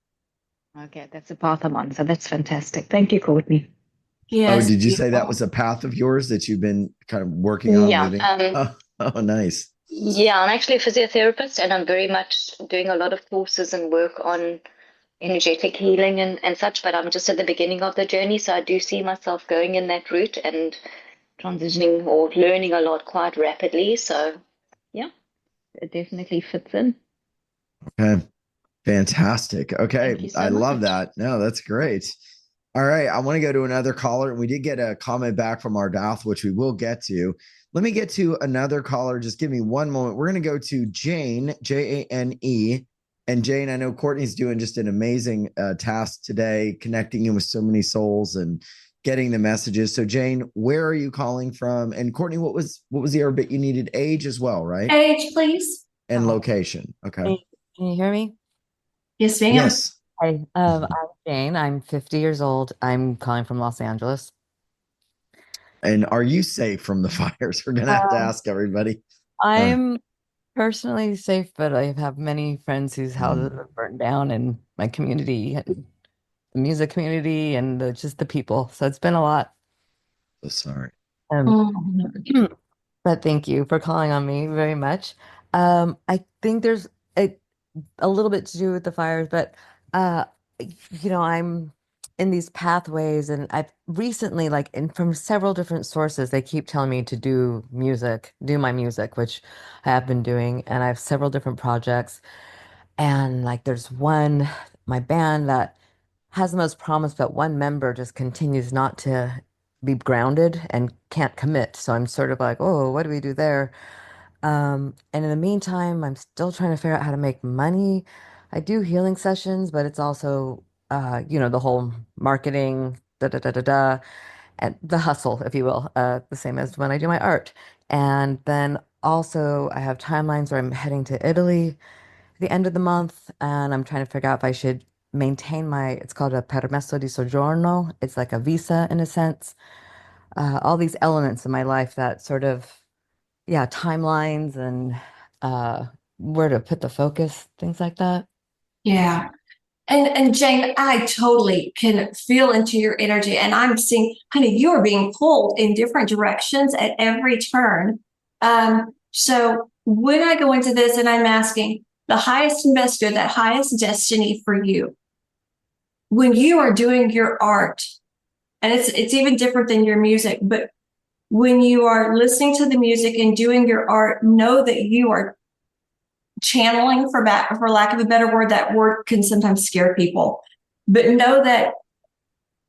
Okay, that's the path I'm on. So that's fantastic. Thank you, Courtney. Oh, Yes. did you say that beautiful. was a path of yours that you've been kind of working on Yeah. moving? Oh, nice. Yeah, I'm actually a physiotherapist and I'm very much doing a lot of courses and work on energetic healing and such, but I'm just at the beginning of the journey. So I do see myself going in that route and transitioning or learning a lot quite rapidly. So yeah, it definitely fits in. Okay. Fantastic. Okay. Thank you I so love much. that. No, that's great. All right. I want to go to another caller. And we did get a comment back from Ardath, which we will get to. Let me get to another caller. Just give me one moment. We're going to go to Jane, Jane. And Jane, I know Courtney's doing just an amazing task today, connecting in with so many souls and getting the messages. So Jane, where are you calling from? And Courtney, what was the other bit you needed? Age as well, right? Age, please. And location. Okay. Can you hear me? Yes, ma'am. Yes. Hi, I'm Jane. I'm 50 years old. I'm calling from Los Angeles. And are you safe from the fires? We're gonna have to ask everybody. I'm personally safe, but I have many friends whose houses are burned down in my community, and the music community, and just the people. So it's been a lot. So sorry. But thank you for calling on me very much. I think there's a little bit to do with the fires, but uh, I'm in these pathways, and I've recently, like, from several different sources, they keep telling me to do my music, which I have been doing, and I have several different projects. And like there's one, my band that has the most promise, but one member just continues not to be grounded and can't commit. So I'm sort of like, oh, what do we do there? And in the meantime, I'm still trying to figure out how to make money. I do healing sessions, but it's also, the whole marketing, da da da da da, and the hustle, if you will, the same as when I do my art. And then also, I have timelines where I'm heading to Italy at the end of the month, and I'm trying to figure out if I should maintain it's called a permesso di soggiorno. It's like a visa in a sense. All these elements in my life that sort of, yeah, timelines and uh, where to put the focus, things like that. Yeah. And Jane, I totally can feel into your energy. And I'm seeing, honey, you are being pulled in different directions at every turn. So when I go into this and I'm asking the highest and best good, that highest destiny for you, when you are doing your art, and it's even different than your music, but when you are listening to the music and doing your art, know that you are channeling, for lack of a better word. That word can sometimes scare people, but know that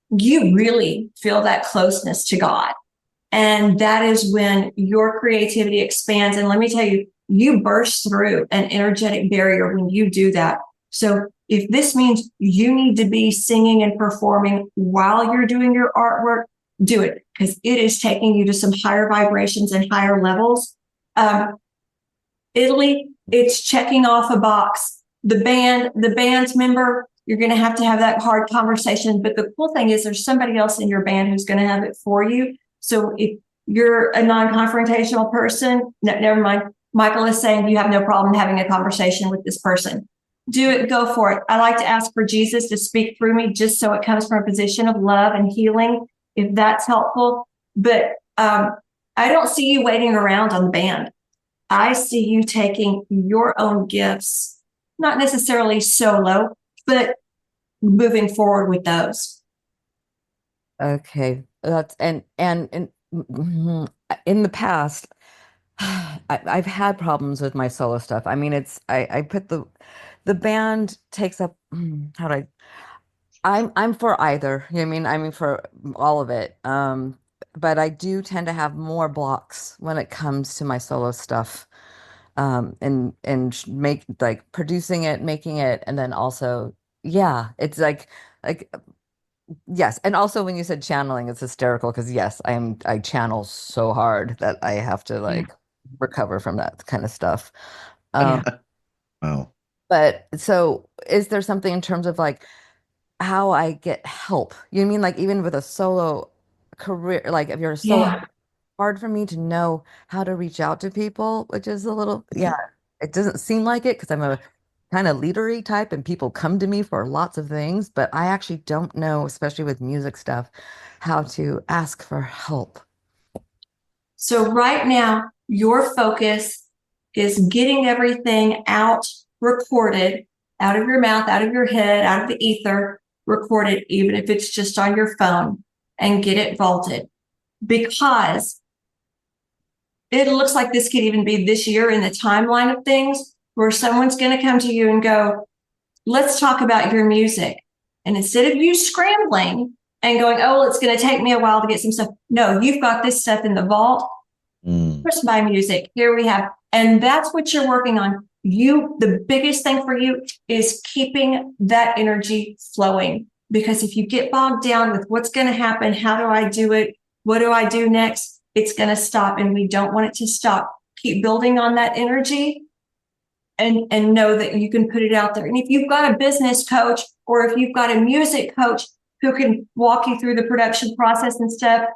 you really feel that closeness to God. And that is when your creativity expands. And let me tell you, you burst through an energetic barrier when you do that. So if this means you need to be singing and performing while you're doing your artwork, do it, because it is taking you to some higher vibrations and higher levels. Italy, it's checking off a box. The band's member, you're going to have that hard conversation. But the cool thing is there's somebody else in your band who's going to have it for you. So if you're a non-confrontational person, no, never mind. Michael is saying you have no problem having a conversation with this person. Do it, go for it. I like to ask for Jesus to speak through me just so it comes from a position of love and healing, if that's helpful. But I don't see you waiting around on the band. I see you taking your own gifts, not necessarily solo, but moving forward with those. Okay, that's and in the past, I've had problems with my solo stuff. I mean, I put the band takes up how do I'm for either. You know what I mean? I mean for all of it. But I do tend to have more blocks when it comes to my solo stuff. And make like producing it, making it, and then also, yeah, it's like yes. And also when you said channeling, it's hysterical because yes, I channel so hard that I have to Yeah. like recover from that kind of stuff. Yeah. Um, Wow. but so is there something in terms of like how I get help? You mean like even with a solo career, like if you're a solo, Yeah. hard for me to know how to reach out to people, which is a little, yeah, it doesn't seem like it because I'm a kind of leadery type and people come to me for lots of things, but I actually don't know, especially with music stuff, how to ask for help. So right now, your focus is getting everything out, recorded, out of your mouth, out of your head, out of the ether, recorded, even if it's just on your phone, and get it vaulted. Because it looks like this could even be this year in the timeline of things where someone's going to come to you and go, let's talk about your music. And instead of you scrambling and going, oh, well, it's going to take me a while to get some stuff. No, you've got this stuff in the vault. Here's my music. Here we have. And that's what you're working on. The biggest thing for you is keeping that energy flowing. Because if you get bogged down with what's going to happen, how do I do it? What do I do next? It's going to stop. And we don't want it to stop. Keep building on that energy and know that you can put it out there. And if you've got a business coach or if you've got a music coach who can walk you through the production process and stuff,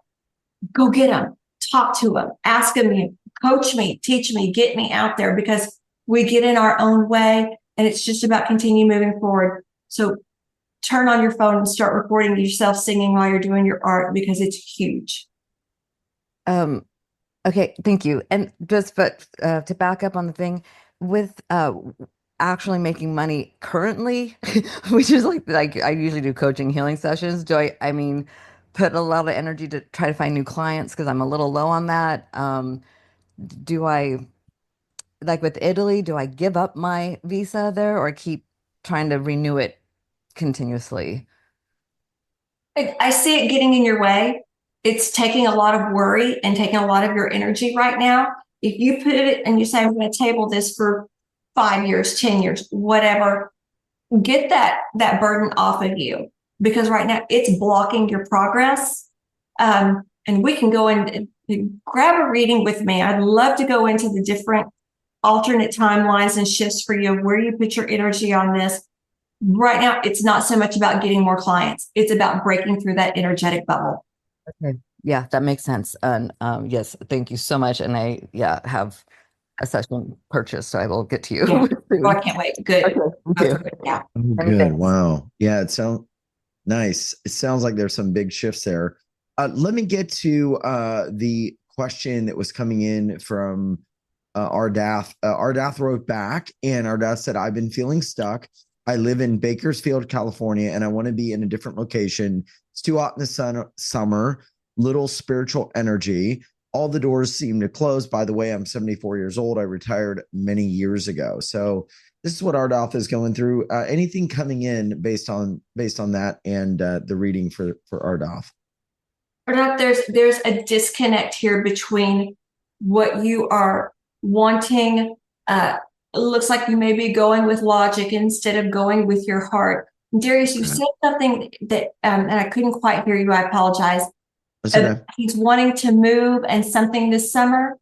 go get them, talk to them, ask them, coach me, teach me, get me out there, because we get in our own way and it's just about continue moving forward. So turn on your phone and start recording yourself singing while you're doing your art, because it's huge. Okay, thank you. And just but to back up on the thing with actually making money currently, which is like I usually do coaching healing sessions. I mean put a lot of energy to try to find new clients because I'm a little low on that. Do I like with Italy, do I give up my visa there or keep trying to renew it continuously? I see it getting in your way. It's taking a lot of worry and taking a lot of your energy right now. If you put it and you say, I'm going to table this for 5 years, 10 years, whatever, get that burden off of you, because right now it's blocking your progress. And we can go in and grab a reading with me. I'd love to go into the different alternate timelines and shifts for you of where you put your energy on this. Right now, it's not so much about getting more clients. It's about breaking through that energetic bubble. Okay. Yeah, that makes sense. And yes, thank you so much. And I have a session purchased, so I will get to you Yeah. soon. Oh, I can't wait. Good. Okay, thank you. Yeah. Oh, Many good. thanks. Wow. Yeah, it sounds nice. It sounds like there's some big shifts there. Let me get to the question that was coming in from Ardath. Ardath wrote back, and Ardath said, I've been feeling stuck. I live in Bakersfield, California, and I want to be in a different location. It's too hot in the summer, little spiritual energy. All the doors seem to close. By the way, I'm 74 years old. I retired many years ago. So this is what Ardath is going through. Anything coming in based on that and the reading for Ardath? Ardath, there's a disconnect here between what you are wanting. It looks like you may be going with logic instead of going with your heart. Darius, you said something that, and I couldn't quite hear you. I apologize. Okay. He's wanting to move and something this summer.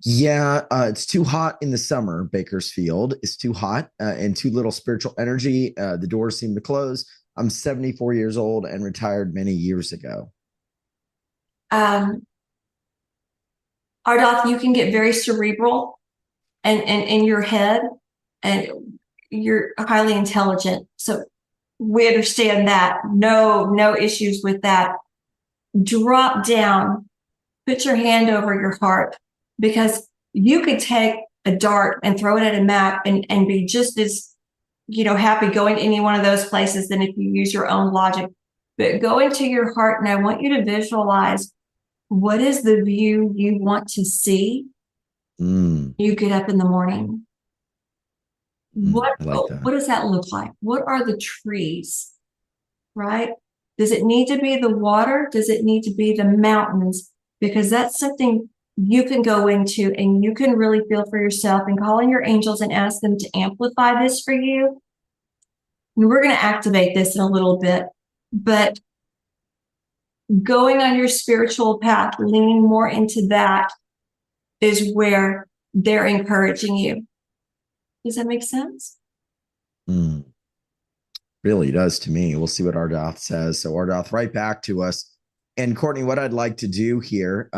Yeah, it's too hot in the summer. Bakersfield is too hot and too little spiritual energy. The doors seem to close. I'm 74 years old and retired many years ago. Ardath, you can get very cerebral and in your head, and you're highly intelligent. So we understand that. No issues with that. Drop down, put your hand over your heart, because you could take a dart and throw it at a map and be just as, happy going to any one of those places than if you use your own logic. But go into your heart, and I want you to visualize, what is the view you want to see? You get up in the morning. What does that look like? What are the trees, right? Does it need to be the water? Does it need to be the mountains? Because that's something you can go into and you can really feel for yourself, and call in your angels and ask them to amplify this for you. And we're going to activate this in a little bit, but going on your spiritual path, leaning more into that, is where they're encouraging you. Does that make sense? Really does to me. We'll see what Ardath says. So Ardath, right back to us. And Courtney, what I'd like to do here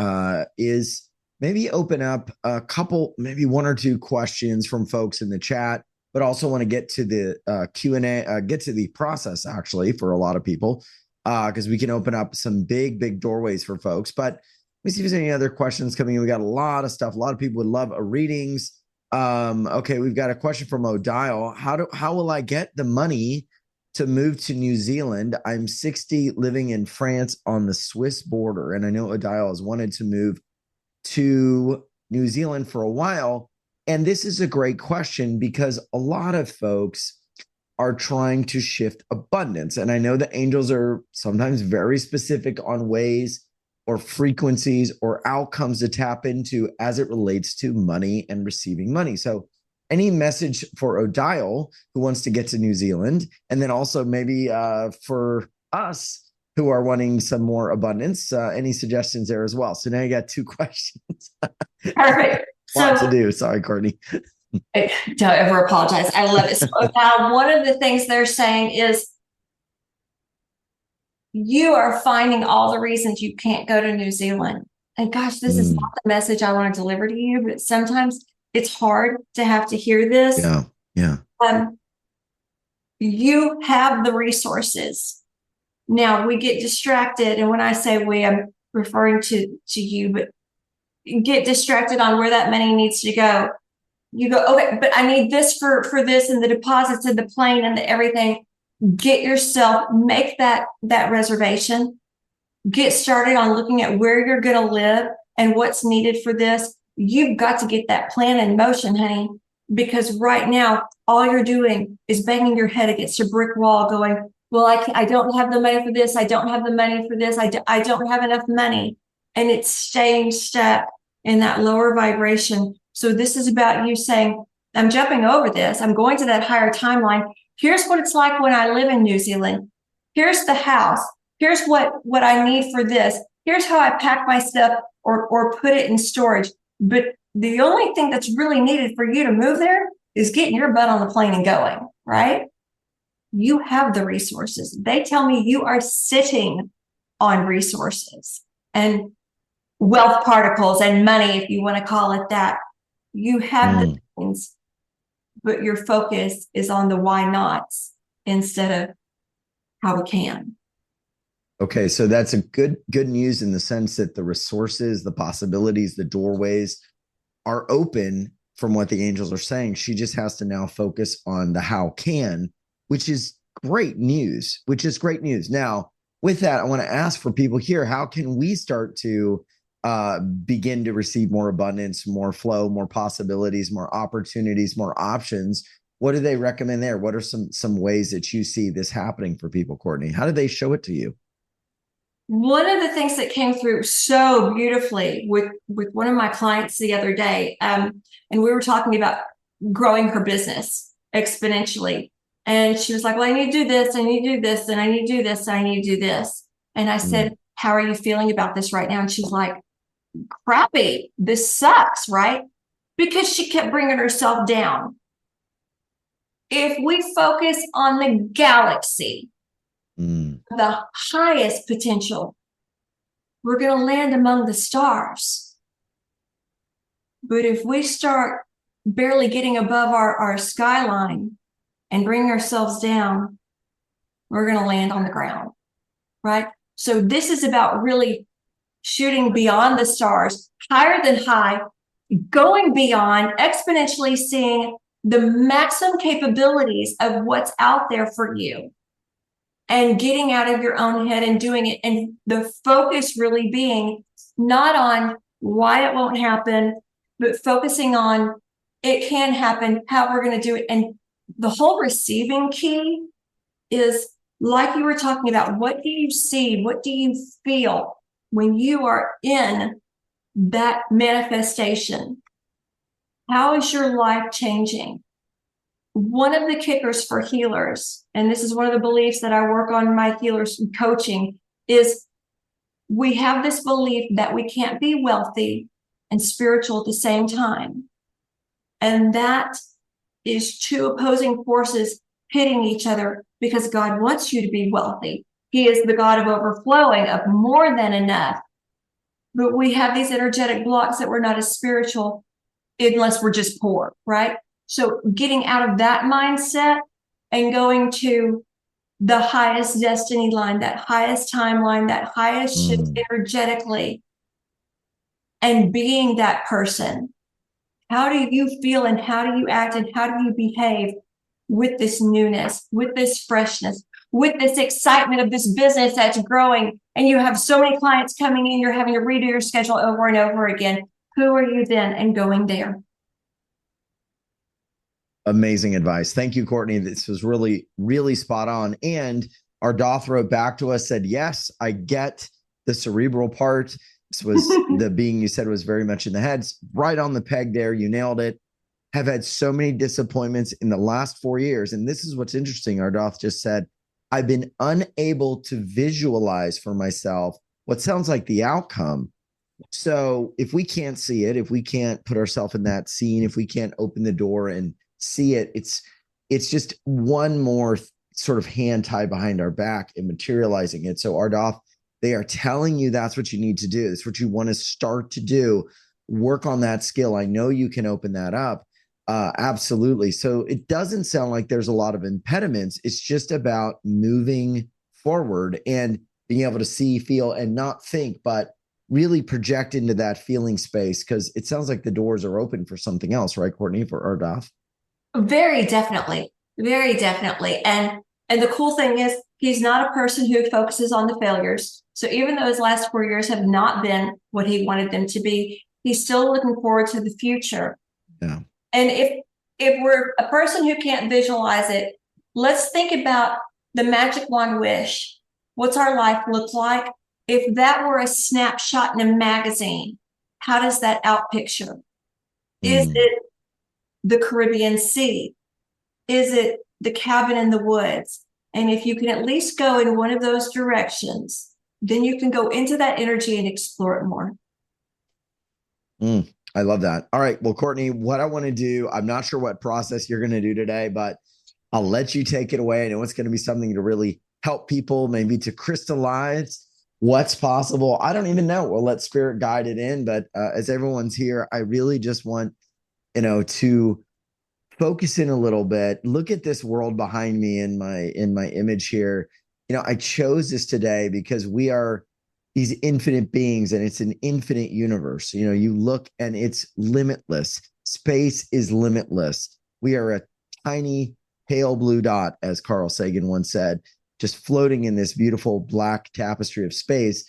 is maybe open up a couple, maybe one or two questions from folks in the chat, but also want to get to the Q&A, get to the process actually for a lot of people, because we can open up some big doorways for folks. But let me see if there's any other questions coming in. We got a lot of stuff. A lot of people would love readings. Okay, we've got a question from Odile. How will I get the money to move to New Zealand? I'm 60, living in France on the Swiss border. And I know Odile has wanted to move to New Zealand for a while. And this is a great question, because a lot of folks are trying to shift abundance. And I know the angels are sometimes very specific on ways or frequencies or outcomes to tap into as it relates to money and receiving money. So any message for Odile, who wants to get to New Zealand, and then also maybe for us who are wanting some more abundance, any suggestions there as well? So now you got two questions. Perfect. Lot to do. Sorry, Courtney. Don't ever apologize. I love it. So Odile, one of the things they're saying is, you are finding all the reasons you can't go to New Zealand. And gosh, this is not the message I want to deliver to you, but sometimes it's hard to have to hear this. Yeah. You have the resources. Now we get distracted. And when I say we, I'm referring to you, but you get distracted on where that money needs to go. You go, okay, but I need this for this, and the deposits and the plane and the everything. Get yourself, make that reservation, get started on looking at where you're going to live and what's needed for this. you've got to get that plan in motion, honey, because right now, all you're doing is banging your head against a brick wall going, well, I don't have the money for this. I don't have the money for this. I don't have enough money. And it's staying stuck in that lower vibration. So this is about you saying, I'm jumping over this. I'm going to that higher timeline. Here's what it's like when I live in New Zealand. Here's the house. Here's what I need for this. Here's how I pack my stuff or put it in storage. But the only thing that's really needed for you to move there is getting your butt on the plane and going, right? You have the resources. They tell me you are sitting on resources and wealth particles and money, if you want to call it that. You have the things, but your focus is on the why nots instead of how we can. Okay, so that's a good news in the sense that the resources, the possibilities, the doorways are open from what the angels are saying. She just has to now focus on the how can, which is great news, Now, with that, I want to ask for people here, how can we start to begin to receive more abundance, more flow, more possibilities, more opportunities, more options? What do they recommend there? What are some ways that you see this happening for people, Courtney? How do they show it to you? One of the things that came through so beautifully with one of my clients the other day, and we were talking about growing her business exponentially. And she was like, well, I need to do this, I need to do this, and I need to do this, and I need to do this. And I said, how are you feeling about this right now? And she's like, crappy. This sucks, right? Because she kept bringing herself down. If we focus on the galaxy, the highest potential, we're going to land among the stars. But if we start barely getting above our skyline and bring ourselves down, we're going to land on the ground, right? So this is about really shooting beyond the stars, higher than high, going beyond, exponentially seeing the maximum capabilities of what's out there for you and getting out of your own head and doing it. And the focus really being not on why it won't happen, but focusing on it can happen, how we're going to do it. And the whole receiving key is, like you were talking about, what do you see? What do you feel when you are in that manifestation? How is your life changing? One of the kickers for healers, and this is one of the beliefs that I work on in my healers coaching, is we have this belief that we can't be wealthy and spiritual at the same time. And that is two opposing forces hitting each other, because God wants you to be wealthy. He is the God of overflowing, of more than enough. But we have these energetic blocks that we're not as spiritual unless we're just poor, right? So getting out of that mindset and going to the highest destiny line, that highest timeline, that highest shift energetically, and being that person. How do you feel and how do you act and how do you behave with this newness, with this freshness, with this excitement of this business that's growing, and you have so many clients coming in, you're having to redo your schedule over and over again? Who are you then and going there? Amazing advice. Thank you, Courtney. This was really, really spot on. And our Doth wrote back to us, said, yes, I get the cerebral part. This was the being you said was very much in the head. Right on the peg there. You nailed it. Have had so many disappointments in the last 4 years. And this is what's interesting. Our Doth just said, I've been unable to visualize for myself what sounds like the outcome. So if we can't see it, if we can't put ourselves in that scene, if we can't open the door and see it, it's just one more sort of hand tied behind our back and materializing it. So Ardoth, they are telling you that's what you need to do. That's what you want to start to do. Work on that skill. I know you can open that up. Absolutely. So it doesn't sound like there's a lot of impediments. It's just about moving forward and being able to see, feel, and not think, but really project into that feeling space, because it sounds like the doors are open for something else, right, Courtney, for Ardoth? Very definitely. Very definitely. And the cool thing is, he's not a person who focuses on the failures. So even though his last 4 years have not been what he wanted them to be, He's still looking forward to the future. Yeah. And if we're a person who can't visualize it, let's think about the magic wand wish. What's our life look like? If that were a snapshot in a magazine, how does that out picture? Is it the Caribbean Sea? Is it the cabin in the woods? And if you can at least go in one of those directions, then you can go into that energy and explore it more. I love that. All right. Well, Courtney, what I want to do, I'm not sure what process you're going to do today, but I'll let you take it away. I know it's going to be something to really help people, maybe to crystallize what's possible. I don't even know. We'll let spirit guide it in. But as everyone's here, I really just want, to focus in a little bit. Look at this world behind me in my image here. I chose this today because we are these infinite beings and it's an infinite universe. You look and it's limitless. Space is limitless. We are a tiny pale blue dot, as Carl Sagan once said, just floating in this beautiful black tapestry of space.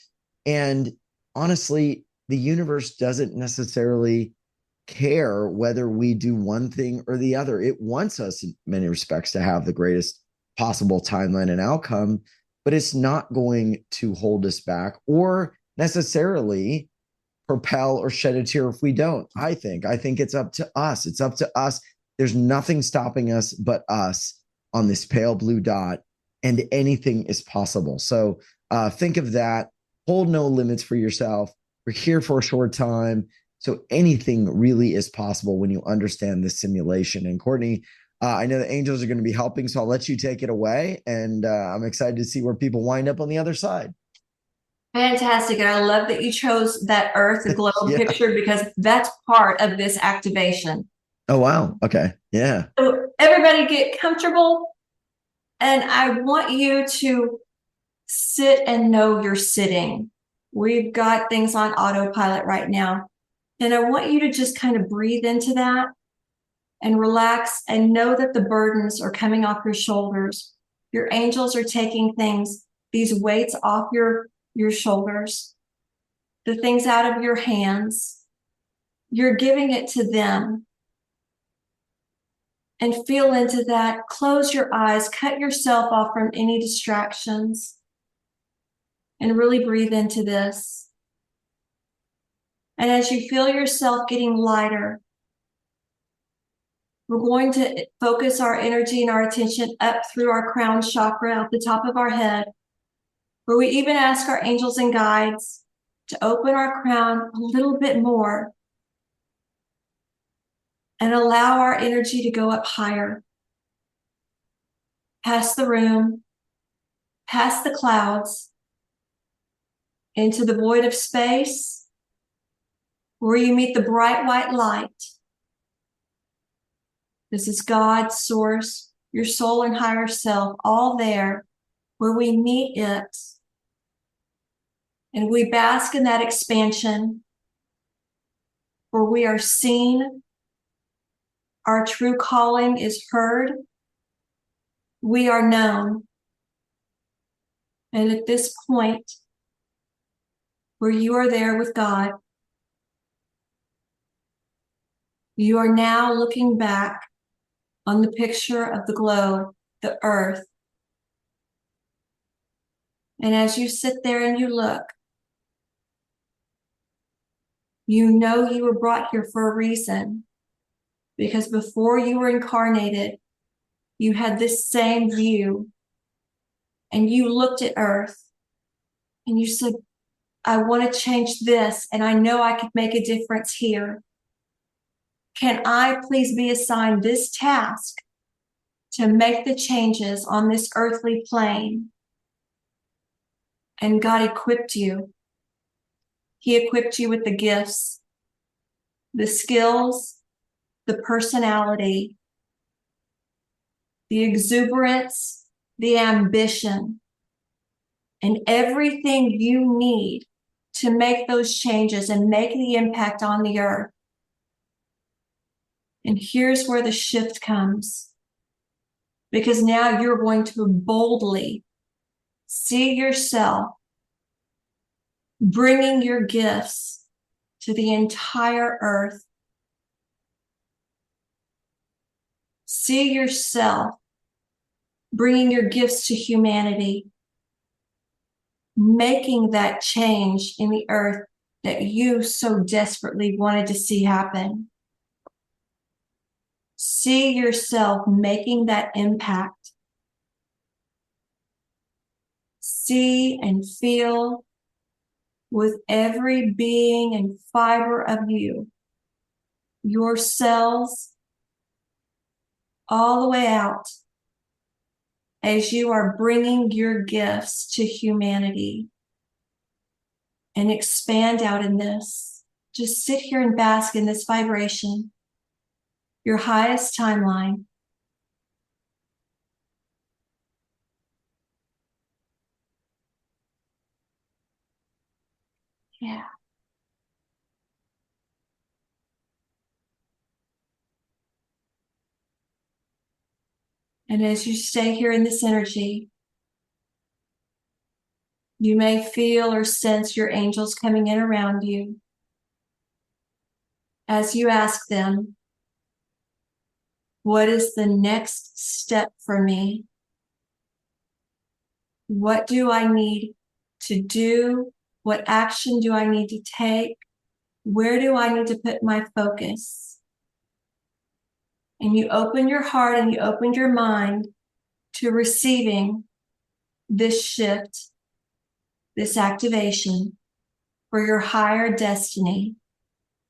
And honestly, the universe doesn't necessarily care whether we do one thing or the other. It wants us in many respects to have the greatest possible timeline and outcome, but it's not going to hold us back or necessarily propel or shed a tear if we don't. I think it's up to us. It's up to us. There's nothing stopping us but us on this pale blue dot, and anything is possible. So think of that. Hold no limits for yourself. We're here for a short time. So anything really is possible when you understand this simulation. And Courtney, I know the angels are going to be helping, so I'll let you take it away. And I'm excited to see where people wind up on the other side. Fantastic. And I love that you chose that Earth, the globe picture, because that's part of this activation. Oh, wow. Okay. Yeah. So everybody get comfortable. And I want you to sit and know you're sitting. We've got things on autopilot right now. And I want you to just kind of breathe into that and relax and know that the burdens are coming off your shoulders. Your angels are taking these weights off your shoulders, the things out of your hands. You're giving it to them. And feel into that. Close your eyes, cut yourself off from any distractions, and really breathe into this. And as you feel yourself getting lighter, we're going to focus our energy and our attention up through our crown chakra at the top of our head, where we even ask our angels and guides to open our crown a little bit more and allow our energy to go up higher, past the room, past the clouds, into the void of space, where you meet the bright white light. This is God, Source, your soul and higher self, all there where we meet it. And we bask in that expansion where we are seen, our true calling is heard, we are known. And at this point, where you are there with God, you are now looking back on the picture of the globe, the earth. And as you sit there and you look, you know you were brought here for a reason, because before you were incarnated, you had this same view, and you looked at earth and you said, I want to change this, and I know I could make a difference here. Can I please be assigned this task to make the changes on this earthly plane? And God equipped you. He equipped you with the gifts, the skills, the personality, the exuberance, the ambition, and everything you need to make those changes and make the impact on the earth. And here's where the shift comes, because now you're going to boldly see yourself bringing your gifts to the entire earth. See yourself bringing your gifts to humanity, making that change in the earth that you so desperately wanted to see happen. See yourself making that impact. See and feel with every being and fiber of you, your cells, all the way out, as you are bringing your gifts to humanity. And expand out in this. Just sit here and bask in this vibration, your highest timeline. Yeah. And as you stay here in this energy, you may feel or sense your angels coming in around you. As you ask them, what is the next step for me? What do I need to do? What action do I need to take? Where do I need to put my focus? And you open your heart and you open your mind to receiving this shift, this activation for your higher destiny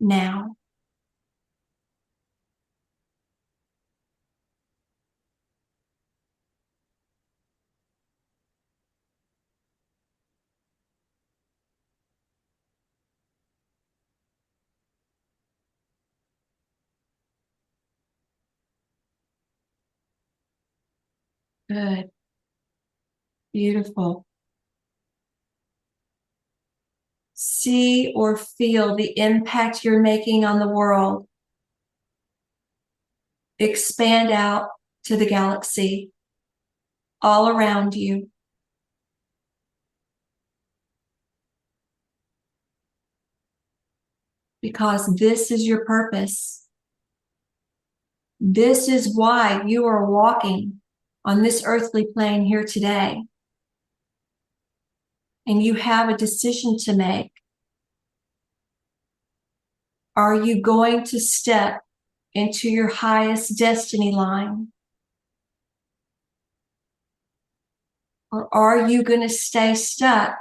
now. Good. Beautiful. See or feel the impact you're making on the world. Expand out to the galaxy all around you. Because this is your purpose. This is why you are walking on this earthly plane here today. And you have a decision to make. Are you going to step into your highest destiny line? Or are you going to stay stuck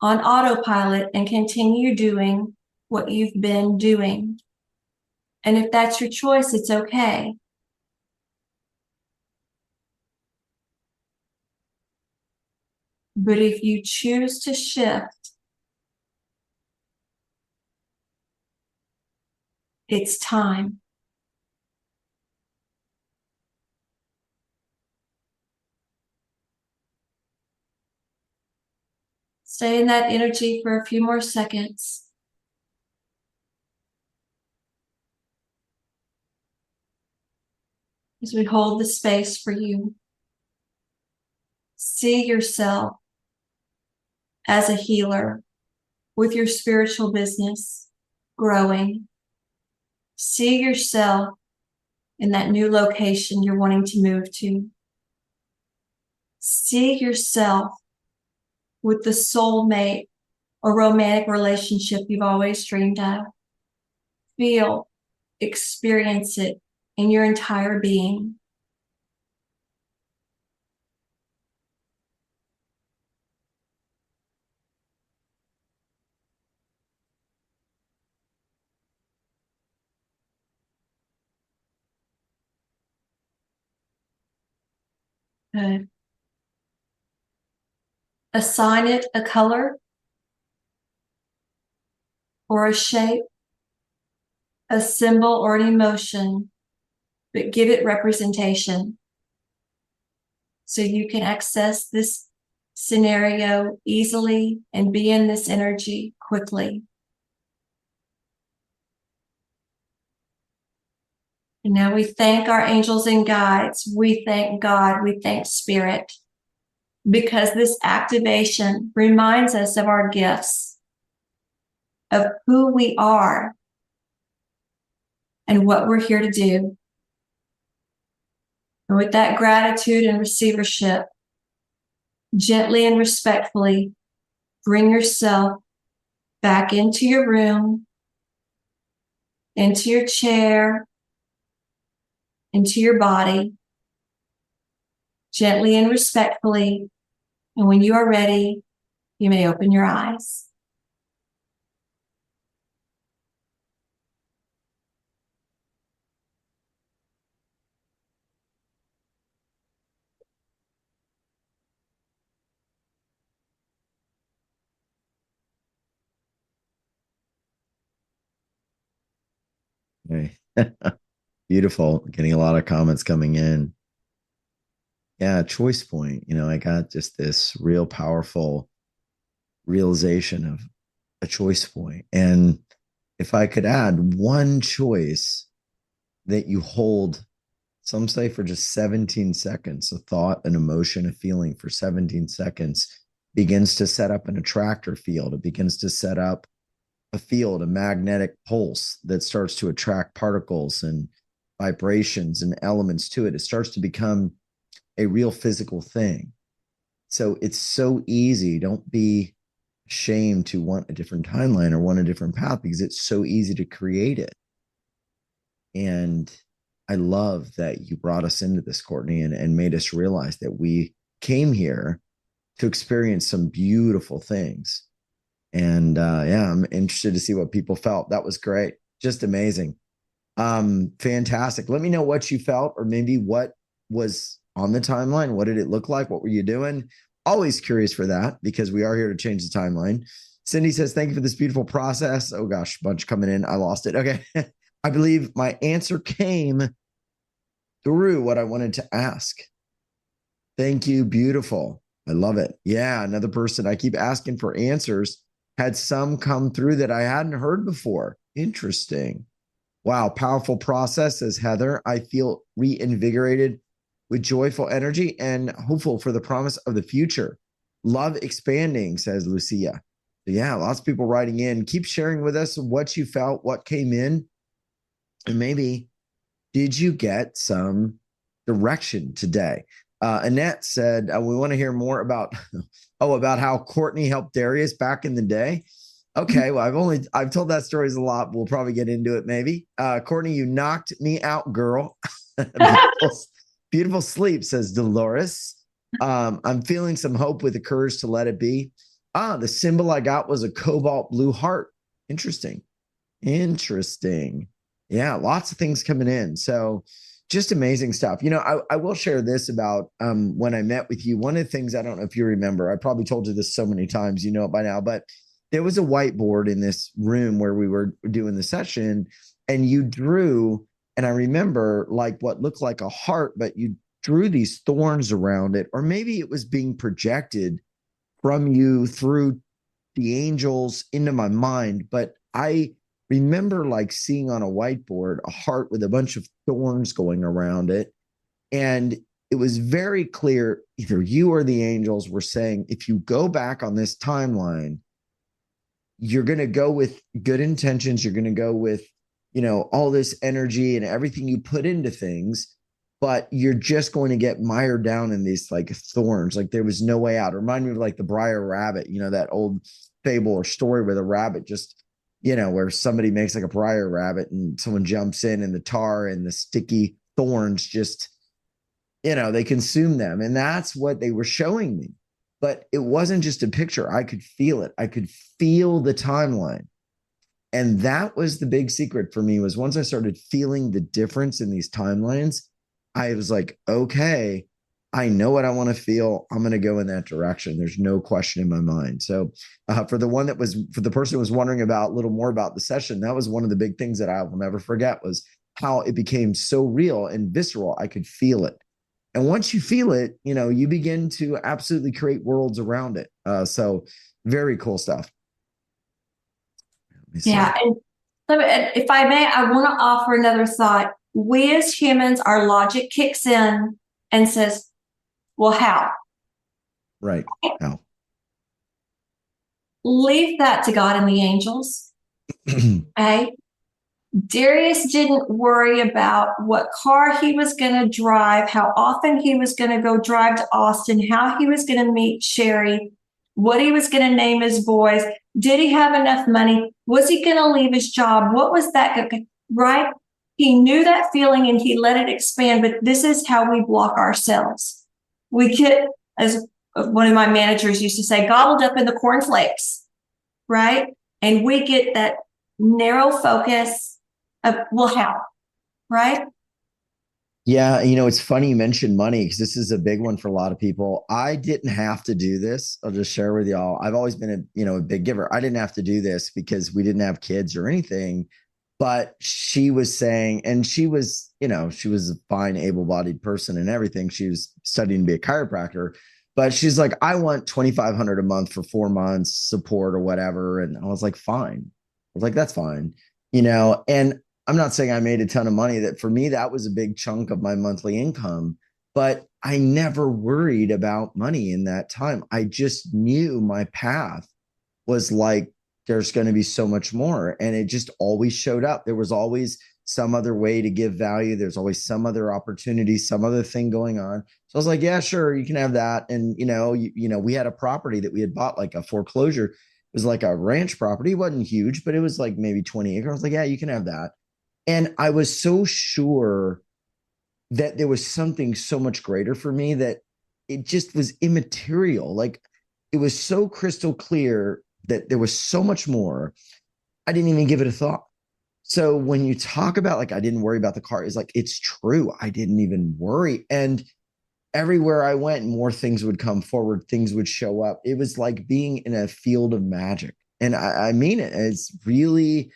on autopilot and continue doing what you've been doing? And if that's your choice, it's okay. But if you choose to shift, it's time. Stay in that energy for a few more seconds. As we hold the space for you. See yourself as a healer with your spiritual business growing. See yourself in that new location you're wanting to move to. See yourself with the soulmate or romantic relationship you've always dreamed of. Feel, experience it in your entire being. Good. Assign it a color or a shape, a symbol or an emotion, but give it representation so you can access this scenario easily and be in this energy quickly. And now we thank our angels and guides. We thank God. We thank Spirit, because this activation reminds us of our gifts. of who we are and what we're here to do. And with that gratitude and receivership, gently and respectfully bring yourself back into your room, into your chair, into your body, gently and respectfully. And when you are ready, you may open your eyes. Okay. Beautiful. Getting a lot of comments coming in. Yeah, choice point. I got just this real powerful realization of a choice point. And if I could add one choice that you hold, some say for just 17 seconds, a thought, an emotion, a feeling for 17 seconds begins to set up an attractor field. It begins to set up a field, a magnetic pulse that starts to attract particles and vibrations and elements to it. It starts to become a real physical thing. So it's so easy. Don't be ashamed to want a different timeline or want a different path, because it's so easy to create it. And I love that you brought us into this, Courtney, and made us realize that we came here to experience some beautiful things. And yeah, I'm interested to see what people felt. That was great. Just amazing. Fantastic. Let me know what you felt, or maybe what was on the timeline. What did it look like? What were you doing? Always curious for that, because we are here to change the timeline. Cindy says, thank you for this beautiful process. Oh gosh, bunch coming in. I lost it. Okay. I believe my answer came through what I wanted to ask. Thank you. Beautiful. I love it. Yeah. Another person, I keep asking for answers, had some come through that I hadn't heard before. Interesting. Wow. Powerful process, says Heather. I feel reinvigorated with joyful energy and hopeful for the promise of the future. Love expanding, says Lucia. So yeah, lots of people writing in. Keep sharing with us what you felt, what came in, and maybe did you get some direction today? Annette said, we want to hear more about, about how Courtney helped Darius back in the day. Okay, well, I've told that stories a lot. We'll probably get into it maybe. Courtney, you knocked me out, girl. Beautiful sleep, says Dolores. I'm feeling some hope with the courage to let it be. The symbol I got was a cobalt blue heart. Interesting. Yeah, lots of things coming in. So just amazing stuff. I will share this about when I met with you. One of the things, I don't know if you remember, I probably told you this so many times, you know it by now, but there was a whiteboard in this room where we were doing the session, and you drew, and I remember like what looked like a heart, but you drew these thorns around it, or maybe it was being projected from you through the angels into my mind. But I remember like seeing on a whiteboard a heart with a bunch of thorns going around it. And it was very clear, either you or the angels were saying, if you go back on this timeline, you're going to go with good intentions. You're going to go with, all this energy and everything you put into things, but you're just going to get mired down in these like thorns. Like there was no way out. It reminded me of like the Briar Rabbit, that old fable or story where the rabbit just, where somebody makes like a Briar Rabbit and someone jumps in, and the tar and the sticky thorns just, they consume them. And that's what they were showing me. But it wasn't just a picture. I could feel it. I could feel the timeline. And that was the big secret for me, was once I started feeling the difference in these timelines, I was like, okay, I know what I want to feel. I'm going to go in that direction. There's no question in my mind. So for the person who was wondering about a little more about the session, that was one of the big things that I will never forget, was how it became so real and visceral. I could feel it. And once you feel it, you begin to absolutely create worlds around it. So very cool stuff. Yeah. And if I may, I want to offer another thought. We as humans, our logic kicks in and says, well, how? Right. How? Leave that to God and the angels. Okay. Darius didn't worry about what car he was going to drive, how often he was going to go drive to Austin, how he was going to meet Sherry, what he was going to name his boys. Did he have enough money? Was he going to leave his job? What was that? Right? He knew that feeling and he let it expand, but this is how we block ourselves. We get, as one of my managers used to say, gobbled up in the cornflakes, right? And we get that narrow focus of, well, how, right? Yeah, it's funny you mentioned money because this is a big one for a lot of people. I didn't have to do this. I'll just share with y'all. I've always been a big giver. I didn't have to do this because we didn't have kids or anything. But she was saying, and she was a fine, able-bodied person and everything. She was studying to be a chiropractor, but she's like, I want $2,500 a month for 4 months support or whatever. And I was like, fine. I was like, that's fine. And I'm not saying I made a ton of money. That for me, that was a big chunk of my monthly income, but I never worried about money in that time. I just knew my path was like, there's going to be so much more. And it just always showed up. There was always some other way to give value. There's always some other opportunity, some other thing going on. So I was like, yeah, sure, you can have that. And, we had a property that we had bought, like a foreclosure. It was like a ranch property. It wasn't huge, but it was like maybe 20 acres. I was like, yeah, you can have that. And I was so sure that there was something so much greater for me that it just was immaterial. Like, it was so crystal clear that there was so much more. I didn't even give it a thought. So when you talk about, like, I didn't worry about the car, it's like, it's true. I didn't even worry. And everywhere I went, more things would come forward, things would show up. It was like being in a field of magic. And I mean it. It's really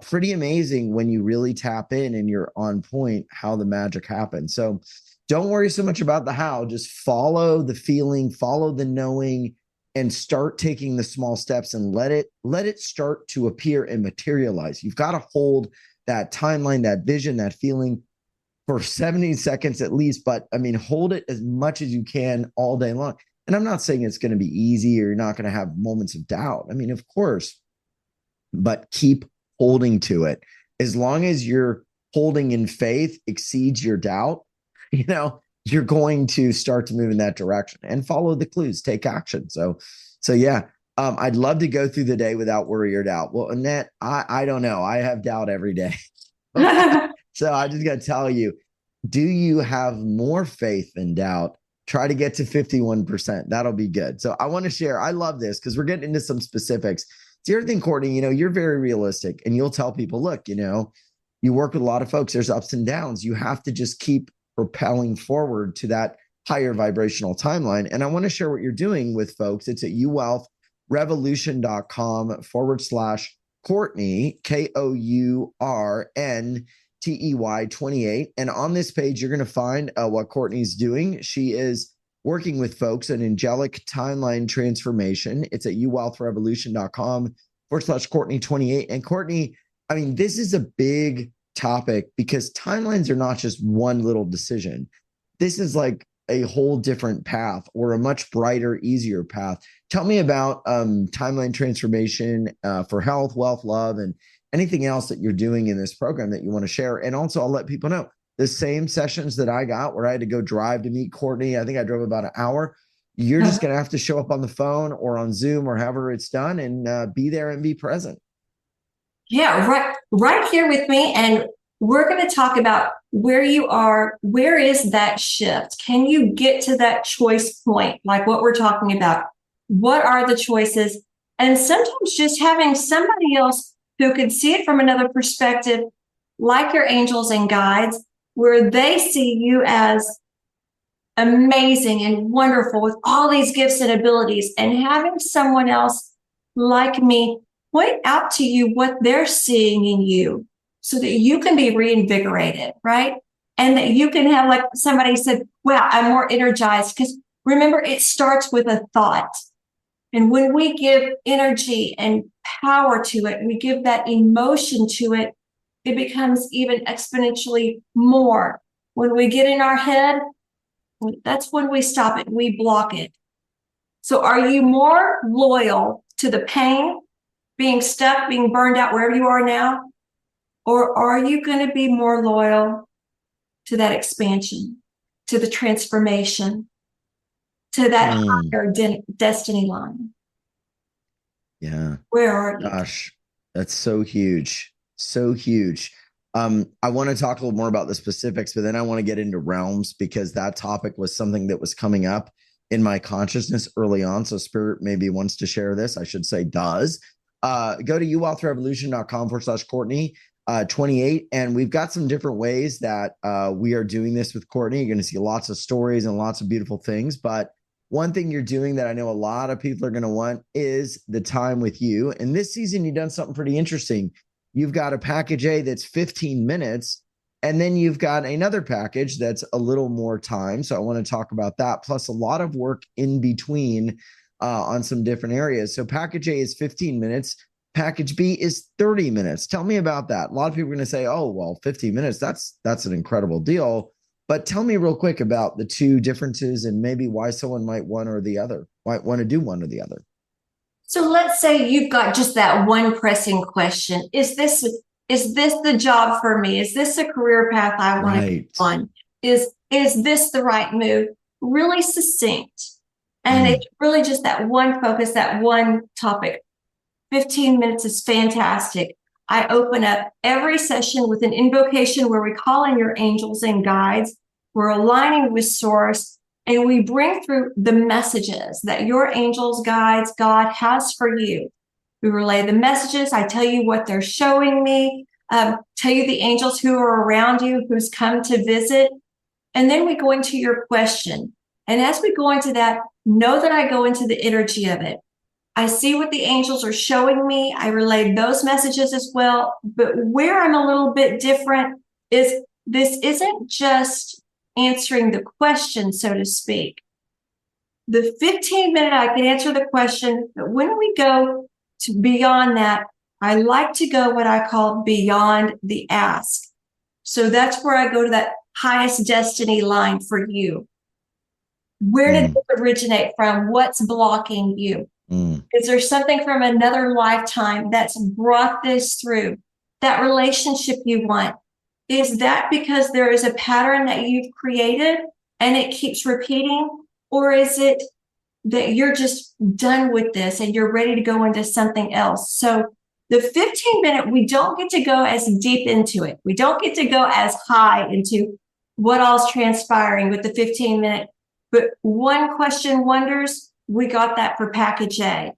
pretty amazing when you really tap in and you're on point how the magic happens. So don't worry so much about the how, just follow the feeling, follow the knowing, and start taking the small steps and let it start to appear and materialize. You've got to hold that timeline, that vision, that feeling for 70 seconds at least, but I mean, hold it as much as you can all day long. And I'm not saying it's going to be easy or you're not going to have moments of doubt. I mean, of course, but keep holding to it. As long as your holding in faith exceeds your doubt, you're going to start to move in that direction and follow the clues, take action. So yeah, I'd love to go through the day without worry or doubt. Well, Annette, I don't know. I have doubt every day. So I just got to tell you, do you have more faith than doubt? Try to get to 51%. That'll be good. So I want to share. I love this because we're getting into some specifics. The other thing, Courtney, you're very realistic and you'll tell people, look, you work with a lot of folks. There's ups and downs. You have to just keep propelling forward to that higher vibrational timeline. And I want to share what you're doing with folks. It's at uwealthrevolution.com/Courtney, KOURNTEY 28. And on this page, you're going to find what Courtney's doing. She is working with folks on angelic timeline transformation. It's at uwealthrevolution.com/Courtney 28. And Courtney, I mean, this is a big topic because timelines are not just one little decision. This is like a whole different path or a much brighter, easier path. Tell me about timeline transformation for health, wealth, love, and anything else that you're doing in this program that you want to share. And also, I'll let people know the same sessions that I got where I had to go drive to meet Courtney. I think I drove about an hour. You're just going to have to show up on the phone or on Zoom or however it's done and be there and be present. Yeah, right here with me. And we're going to talk about where you are. Where is that shift? Can you get to that choice point? Like what we're talking about. What are the choices? And sometimes just having somebody else who could see it from another perspective, like your angels and guides, where they see you as amazing and wonderful with all these gifts and abilities, and having someone else like me point out to you what they're seeing in you so that you can be reinvigorated, right? And that you can have, like somebody said, wow, I'm more energized. Because remember, it starts with a thought. And when we give energy and power to it, we give that emotion to it, it becomes even exponentially more. When we get in our head, that's when we stop it, we block it. So are you more loyal to the pain being stuck, being burned out wherever you are now? Or are you going to be more loyal to that expansion, to the transformation, to that higher destiny line? Yeah. Where are you? Gosh, that's so huge. So huge. I want to talk a little more about the specifics, but then I want to get into realms because that topic was something that was coming up in my consciousness early on. So Spirit maybe wants to share this. I should say does. Go to uwealthrevolution.com/Courtney 28. And we've got some different ways that we are doing this with Courtney. You're going to see lots of stories and lots of beautiful things. But one thing you're doing that I know a lot of people are going to want is the time with you. And this season, you've done something pretty interesting. You've got a package A that's 15 minutes, and then you've got another package that's a little more time. So I want to talk about that, plus a lot of work in between on some different areas. So package A is 15 minutes. Package B is 30 minutes. Tell me about that. A lot of people are going to say, oh, well, 15 minutes, that's an incredible deal. But tell me real quick about the two differences and maybe why someone might one or the other, might want to do one or the other. So let's say you've got just that one pressing question. Is this the job for me? Is this a career path I want to go on? Is this the right move? Really succinct. And it's really just that one focus, that one topic. 15 minutes is fantastic. I open up every session with an invocation where we call in your angels and guides. We're aligning with source. And we bring through the messages that your angels, guides, God has for you. We relay the messages. I tell you what they're showing me, tell you the angels who are around you, who's come to visit. And then we go into your question. And as we go into that, know that I go into the energy of it. I see what the angels are showing me. I relay those messages as well. But where I'm a little bit different is this isn't just answering the question, so to speak. The 15-minute, I can answer the question, but when we go to beyond that, I like to go what I call beyond the ask. So that's where I go to that highest destiny line for you. Where did it originate from? What's blocking you? Is there something from another lifetime that's brought this through? That relationship you want? Is that because there is a pattern that you've created and it keeps repeating? Or is it that you're just done with this and you're ready to go into something else? So the 15-minute, we don't get to go as deep into it. We don't get to go as high into what all's transpiring with the 15-minute. But one question wonders, we got that for package A.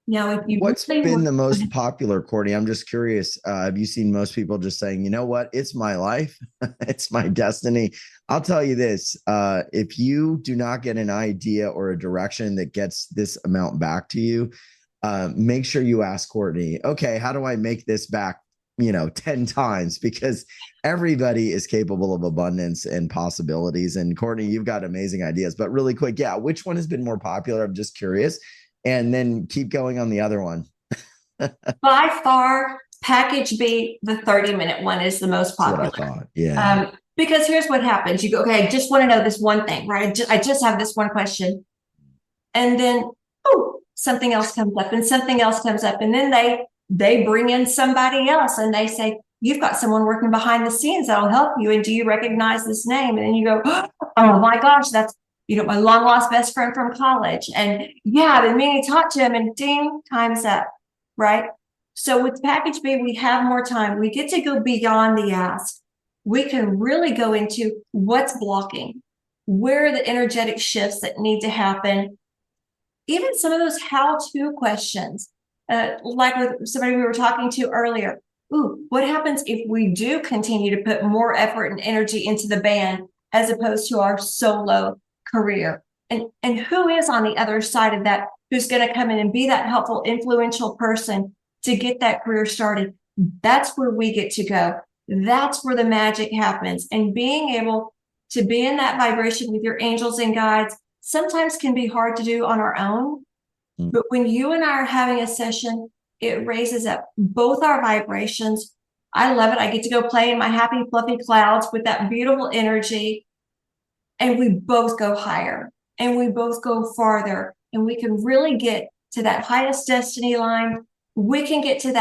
Now, if you what's been the most popular, Courtney? I'm just curious. Have you seen most people just saying, you know what? It's my life. It's my destiny. I'll tell you this. If you do not get an idea or a direction that gets this amount back to you, make sure you ask Courtney, okay, how do I make this back, 10 times? Because everybody is capable of abundance and possibilities. And Courtney, you've got amazing ideas. But really quick, yeah, which one has been more popular? I'm just curious. And then keep going on the other one. By far, package B, the 30-minute one, is the most popular. That's what I thought. Yeah. Because here's what happens. You go, okay, I just want to know this one thing, right? I just have this one question. And then, something else comes up and something else comes up. And then they bring in somebody else and they say, you've got someone working behind the scenes that'll help you. And do you recognize this name? And then you go, oh my gosh, that's my long lost best friend from college. And yeah, I've been meaning to talk to him, and ding, time's up, right? So with package B, we have more time. We get to go beyond the ask. We can really go into what's blocking, where are the energetic shifts that need to happen. Even some of those how-to questions, like with somebody we were talking to earlier. What happens if we do continue to put more effort and energy into the band as opposed to our solo career? And who is on the other side of that, who's going to come in and be that helpful, influential person to get that career started? That's where we get to go. That's where the magic happens. And being able to be in that vibration with your angels and guides sometimes can be hard to do on our own. But when you and I are having a session, it raises up both our vibrations. I love it. I get to go play in my happy, fluffy clouds with that beautiful energy. And we both go higher and we both go farther, and we can really get to that highest destiny line we can get to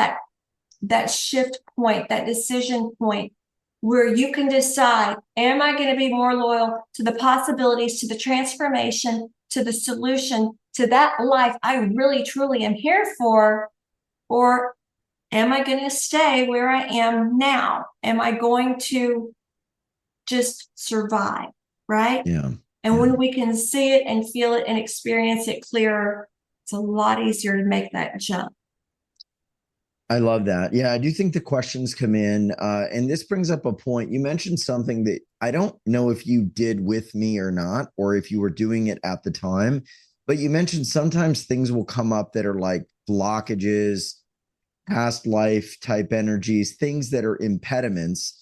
that shift point, that decision point where you can decide, am I going to be more loyal to the possibilities, to the transformation, to the solution, to that life I really, truly am here for? Or am I going to stay where I am now? Am I going to just survive? Right? Yeah. And when we can see it and feel it and experience it clearer, it's a lot easier to make that jump. I love that. Yeah, I do think the questions come in. And this brings up a point. You mentioned something that I don't know if you did with me or not, or if you were doing it at the time, but you mentioned sometimes things will come up that are like blockages, past life type energies, things that are impediments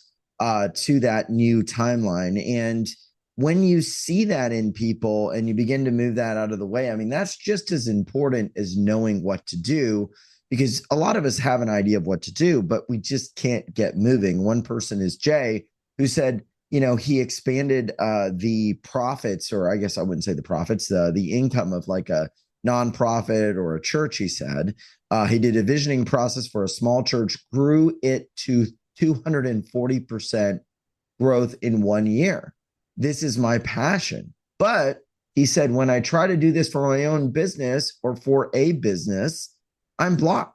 to that new timeline. And when you see that in people and you begin to move that out of the way, I mean, that's just as important as knowing what to do, because a lot of us have an idea of what to do, but we just can't get moving. One person is Jay, who said, he expanded the profits, or I guess I wouldn't say the profits, the income of like a nonprofit or a church, he said. He did a visioning process for a small church, grew it to 240% growth in 1 year. This is my passion. But he said, when I try to do this for my own business or for a business, I'm blocked.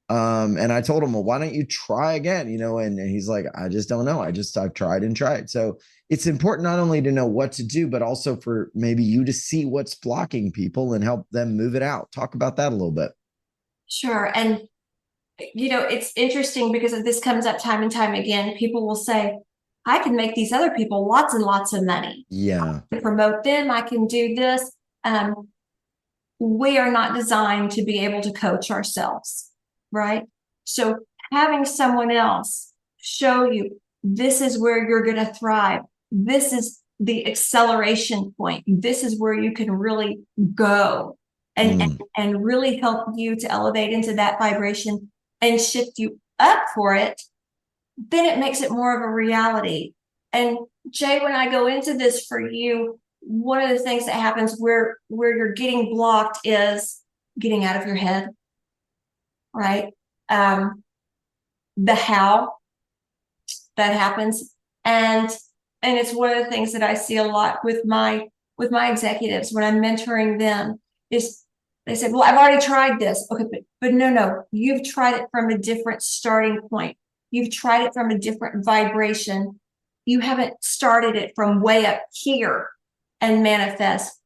And I told him, well, why don't you try again? And he's like, I just don't know. I've tried and tried. So it's important not only to know what to do, but also for maybe you to see what's blocking people and help them move it out. Talk about that a little bit. Sure. And, it's interesting because this comes up time and time again. People will say, I can make these other people lots and lots of money. Yeah. I can promote them. I can do this. We are not designed to be able to coach ourselves, right? So having someone else show you, this is where you're going to thrive. This is the acceleration point. This is where you can really go and really help you to elevate into that vibration and shift you up for it. Then it makes it more of a reality. And Jay, when I go into this for you, one of the things that happens where you're getting blocked is getting out of your head, right? The how that happens. And it's one of the things that I see a lot with my executives when I'm mentoring them is they said, well, I've already tried this. Okay, but no, you've tried it from a different starting point. You've tried it from a different vibration. You haven't started it from way up here and manifest.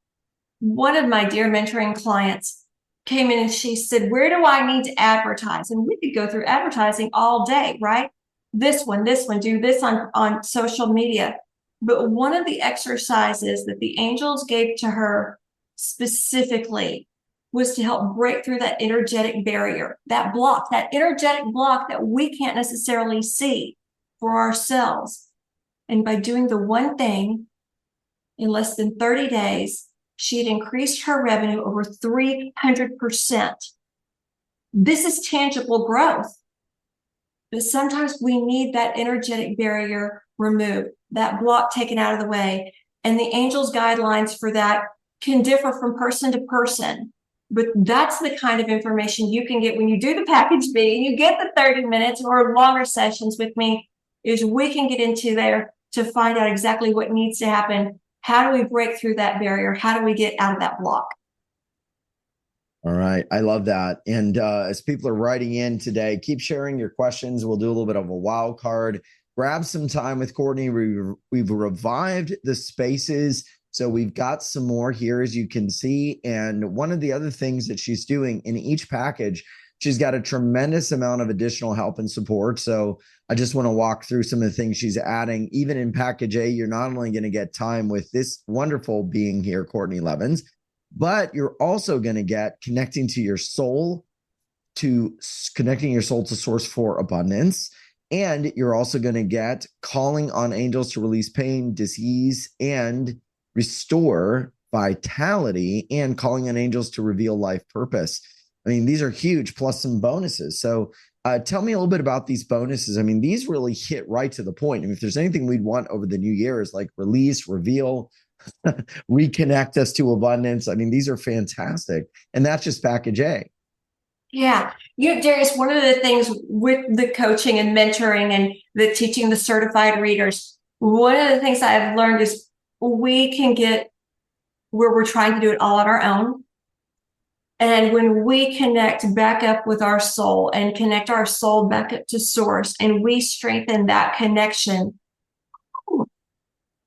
One of my dear mentoring clients came in and she said, where do I need to advertise? And we could go through advertising all day, right? This one, do this on social media. But one of the exercises that the angels gave to her specifically was to help break through that energetic barrier, that energetic block that we can't necessarily see for ourselves. And by doing the one thing, in less than 30 days, she had increased her revenue over 300%. This is tangible growth. But sometimes we need that energetic barrier removed, that block taken out of the way. And the angels' guidelines for that can differ from person to person. But that's the kind of information you can get when you do the package B and you get the 30 minutes or longer sessions with me, is we can get into there to find out exactly what needs to happen. How do we break through that barrier? How do we get out of that block? All right. I love that. And as people are writing in today, keep sharing your questions. We'll do a little bit of a wild card. Grab some time with Courtney. We've revived the spaces. So we've got some more here, as you can see. And one of the other things that she's doing in each package, she's got a tremendous amount of additional help and support. So I just want to walk through some of the things she's adding. Even in package A, you're not only going to get time with this wonderful being here, Courtney Levins, but you're also going to get connecting your soul to source for abundance. And you're also going to get calling on angels to release pain, disease, and restore vitality, and calling on angels to reveal life purpose. I mean, these are huge, plus some bonuses. So tell me a little bit about these bonuses. I mean, these really hit right to the point. And if there's anything we'd want over the new year is like release, reveal, reconnect us to abundance. I mean, these are fantastic. And that's just package A. Yeah. Darius, one of the things with the coaching and mentoring and the teaching the certified readers, one of the things I've learned is we can get where we're trying to do it all on our own. And when we connect back up with our soul and connect our soul back up to source and we strengthen that connection,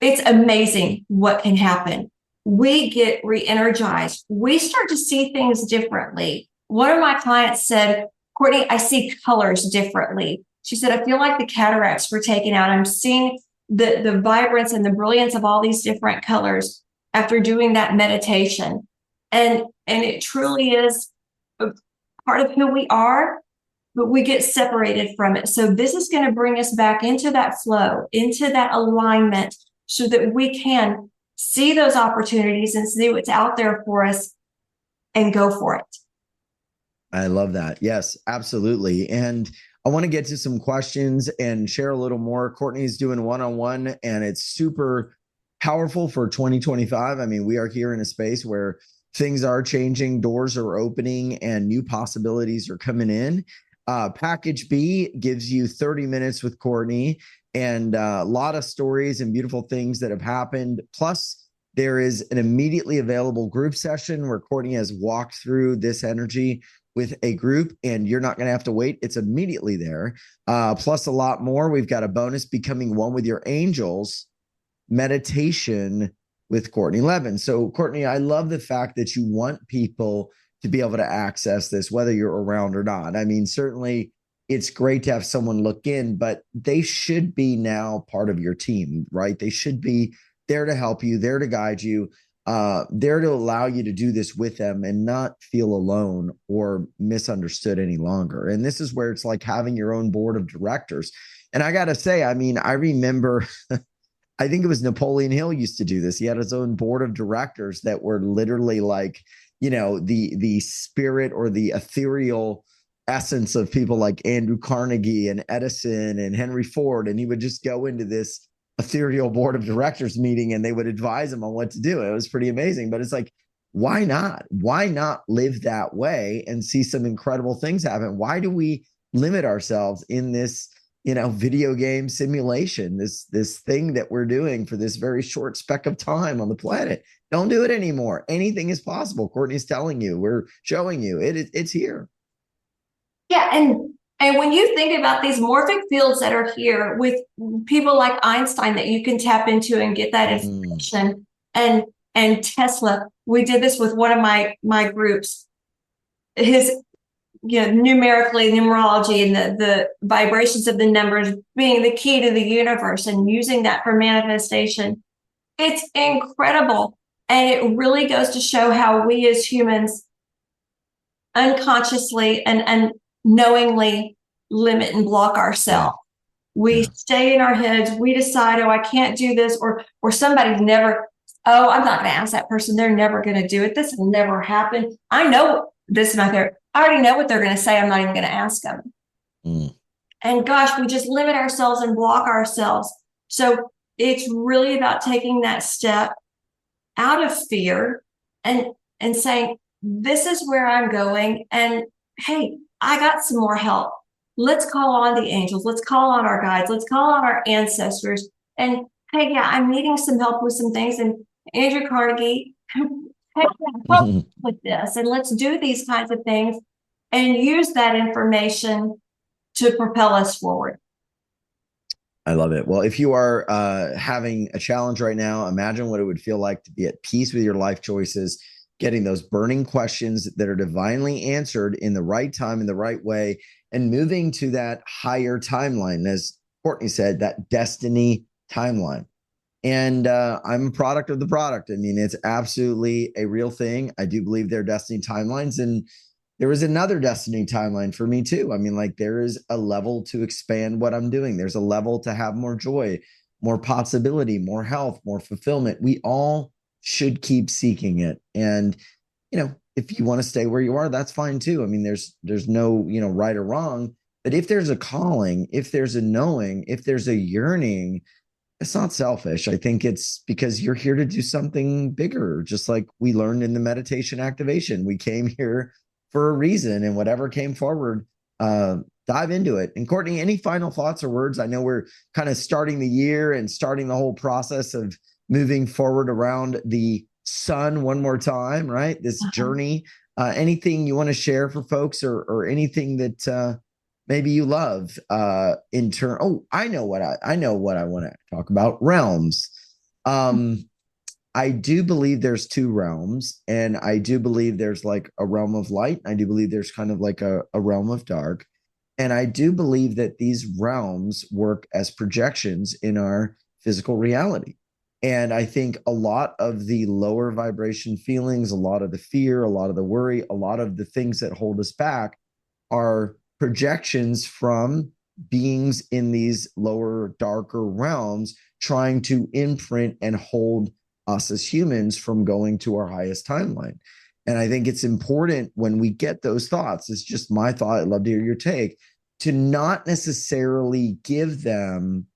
it's amazing what can happen. We get re-energized. We start to see things differently. One of my clients said, Courtney, I see colors differently. She said, I feel like the cataracts were taken out. I'm seeing the vibrance and the brilliance of all these different colors after doing that meditation. And it truly is a part of who we are, but we get separated from it. So this is going to bring us back into that flow, into that alignment, so that we can see those opportunities and see what's out there for us and go for it. I love that. Yes, absolutely. And I want to get to some questions and share a little more. Courtney's doing one-on-one, and it's super powerful for 2025. I mean, we are here in a space where things are changing, doors are opening, and new possibilities are coming in. Package B gives you 30 minutes with Courtney and a lot of stories and beautiful things that have happened. Plus, there is an immediately available group session where Courtney has walked through this energy with a group, and you're not going to have to wait. It's immediately there. Plus a lot more. We've got a bonus, Becoming One with Your Angels meditation with Courtney Levin. So Courtney, I love the fact that you want people to be able to access this, whether you're around or not. I mean, certainly it's great to have someone look in, but they should be now part of your team, right? They should be there to help you, there to guide you, there to allow you to do this with them and not feel alone or misunderstood any longer. And this is where it's like having your own board of directors. And I got to say, I mean, I remember, I think it was Napoleon Hill used to do this. He had his own board of directors that were literally like, you know, the spirit or the ethereal essence of people like Andrew Carnegie and Edison and Henry Ford. And he would just go into this ethereal board of directors meeting and they would advise him on what to do. It was pretty amazing. But it's like, why not? Why not live that way and see some incredible things happen? Why do we limit ourselves in this, you know, video game simulation, this thing that we're doing for this very short speck of time on the planet? Don't do it anymore. Anything is possible. Courtney's telling you, we're showing you it's here. Yeah. And when you think about these morphic fields that are here with people like Einstein that you can tap into and get that information, and Tesla, we did this with one of my groups. His, you know, numerology and the vibrations of the numbers being the key to the universe and using that for manifestation. It's incredible. And it really goes to show how we as humans unconsciously and knowingly limit and block ourselves. We stay in our heads. We decide, oh, I can't do this, or somebody's never, oh, I'm not going to ask that person. They're never going to do it. This will never happen. I know this is my therapy. I already know what they're going to say. I'm not even going to ask them. And gosh, we just limit ourselves and block ourselves. So it's really about taking that step out of fear and saying, this is where I'm going. And hey, I got some more help. Let's call on the angels. Let's call on our guides. Let's call on our ancestors. And hey, yeah, I'm needing some help with some things. And Andrew Carnegie, help with this. And let's do these kinds of things and use that information to propel us forward. I love it. Well, if you are having a challenge right now, imagine what it would feel like to be at peace with your life choices, getting those burning questions that are divinely answered in the right time, in the right way, and moving to that higher timeline, as Courtney said, that destiny timeline. And I'm a product of the product. I mean, it's absolutely a real thing. I do believe there are destiny timelines. And there is another destiny timeline for me too. I mean, like, there is a level to expand what I'm doing. There's a level to have more joy, more possibility, more health, more fulfillment. We all should keep seeking it. And, you know, if you want to stay where you are, that's fine too. I mean, there's no, you know, right or wrong. But if there's a calling, if there's a knowing, if there's a yearning, it's not selfish. I think it's because you're here to do something bigger, just like we learned in the meditation activation. We came here for a reason, and whatever came forward, dive into it. And Courtney, any final thoughts or words? I know we're kind of starting the year and starting the whole process of moving forward around the sun one more time, right? This journey. Anything you want to share for folks, or anything that maybe you love in turn? Oh, I know what I want to talk about. Realms. I do believe there's two realms, and I do believe there's like a realm of light. I do believe there's kind of like a realm of dark. And I do believe that these realms work as projections in our physical reality. And I think a lot of the lower vibration feelings, a lot of the fear, a lot of the worry, a lot of the things that hold us back are projections from beings in these lower, darker realms trying to imprint and hold us as humans from going to our highest timeline. And I think it's important when we get those thoughts, it's just my thought, I'd love to hear your take, to not necessarily give them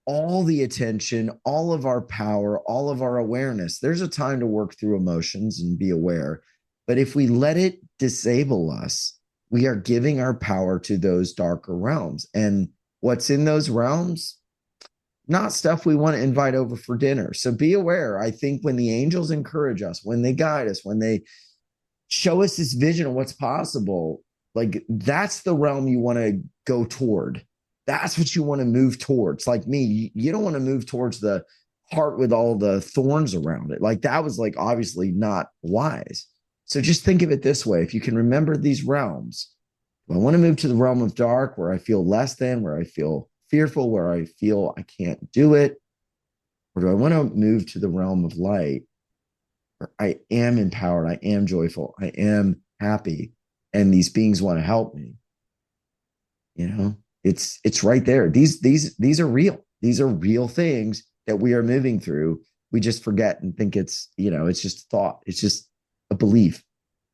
all the attention, all of our power, all of our awareness. There's a time to work through emotions and be aware. But if we let it disable us, we are giving our power to those darker realms. And what's in those realms? Not stuff we want to invite over for dinner. So be aware. I think when the angels encourage us, when they guide us, when they show us this vision of what's possible, like that's the realm you want to go toward. That's what you want to move towards. Like me, you don't want to move towards the heart with all the thorns around it. Like that was like obviously not wise. So just think of it this way. If you can remember these realms, I want to move to the realm of dark where I feel less than, where I feel fearful, where I feel I can't do it? Or do I want to move to the realm of light where I am empowered, I am joyful, I am happy, and these beings want to help me? You know, it's right there. These are real. These are real things that we are moving through. We just forget and think it's, it's just thought. It's just a belief.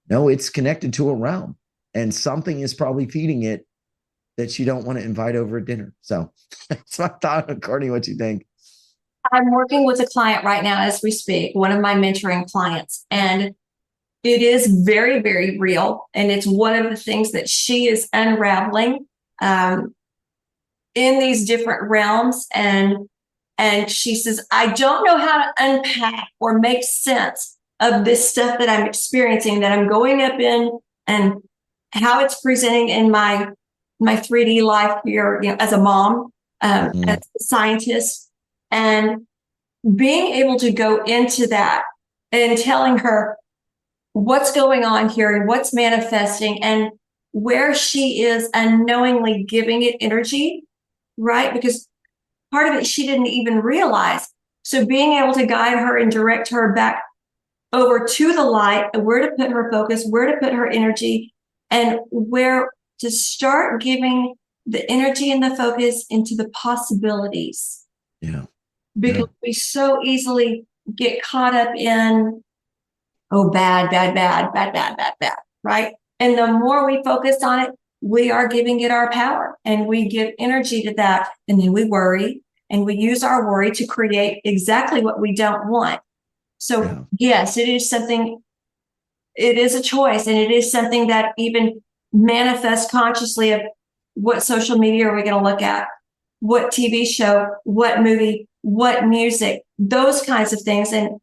No, it's connected to a realm, and something is probably feeding it that you don't want to invite over at dinner. So that's my thought. Courtney, what do you think? I'm working with a client right now as we speak, one of my mentoring clients, and it is very, very real. And it's one of the things that she is unraveling in these different realms. And she says, I don't know how to unpack or make sense of this stuff that I'm experiencing, that I'm going up in, and how it's presenting in my 3D life here, as a mom, as a scientist, and being able to go into that and telling her what's going on here and what's manifesting and where she is unknowingly giving it energy, right? Because part of it she didn't even realize. So being able to guide her and direct her back over to the light, and where to put her focus, where to put her energy, and where to start giving the energy and the focus into the possibilities. Yeah. Because we so easily get caught up in, oh, bad, right? And the more we focus on it, we are giving it our power, and we give energy to that. And then we worry, and we use our worry to create exactly what we don't want. So yes, it is something, it is a choice, and it is something that even manifest consciously of what social media are we going to look at, what TV show, what movie, what music, those kinds of things. And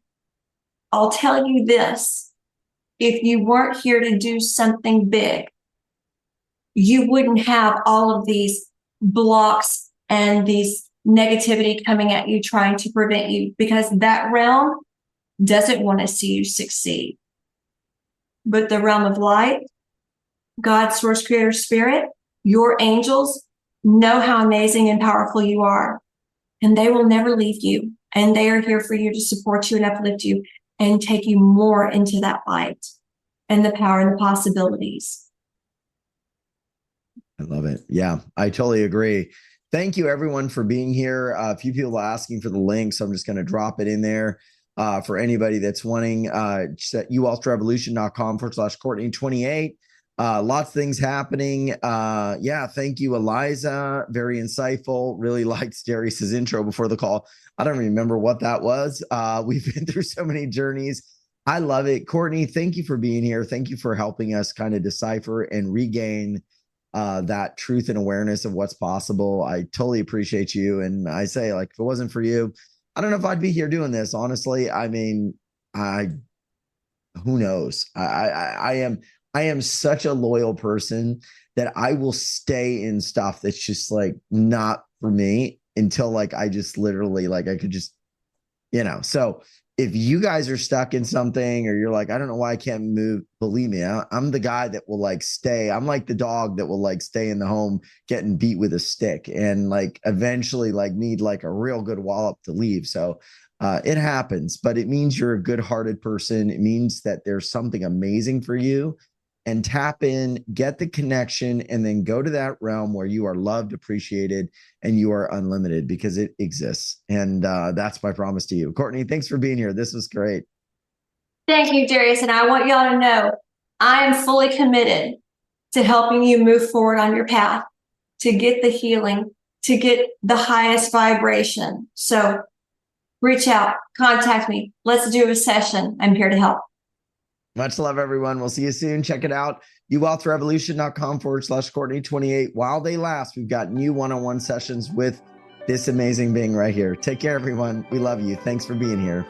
I'll tell you this, if you weren't here to do something big, you wouldn't have all of these blocks and these negativity coming at you, trying to prevent you, because that realm doesn't want to see you succeed. But the realm of light, God, source, creator, spirit, your angels know how amazing and powerful you are, and they will never leave you. And they are here for you, to support you and uplift you and take you more into that light and the power and the possibilities. I love it. Yeah, I totally agree. Thank you everyone for being here. A few people asking for the link, so I'm just going to drop it in there. For anybody that's wanting, uwealthrevolution.com/Courtney28. Lots of things happening. Thank you, Eliza. Very insightful. Really liked Darius's intro before the call. I don't remember what that was. We've been through so many journeys. I love it. Courtney, thank you for being here. Thank you for helping us kind of decipher and regain that truth and awareness of what's possible. I totally appreciate you. And I say, like, if it wasn't for you, I don't know if I'd be here doing this. Honestly, I mean, who knows? I am such a loyal person that I will stay in stuff that's just like not for me until like I just literally like I could just, so if you guys are stuck in something or you're like, I don't know why I can't move, believe me, I'm the guy that will like stay. I'm like the dog that will like stay in the home getting beat with a stick and like eventually like need like a real good wallop to leave. So it happens, but it means you're a good-hearted person. It means that there's something amazing for you. And tap in, get the connection, and then go to that realm where you are loved, appreciated, and you are unlimited because it exists. And that's my promise to you. Courtney, thanks for being here. This was great. Thank you, Darius. And I want y'all to know I am fully committed to helping you move forward on your path, to get the healing, to get the highest vibration. So reach out, contact me. Let's do a session. I'm here to help. Much love, everyone. We'll see you soon. Check it out. uwealthrevolution.com/Courtney28. While they last, we've got new one-on-one sessions with this amazing being right here. Take care, everyone. We love you. Thanks for being here.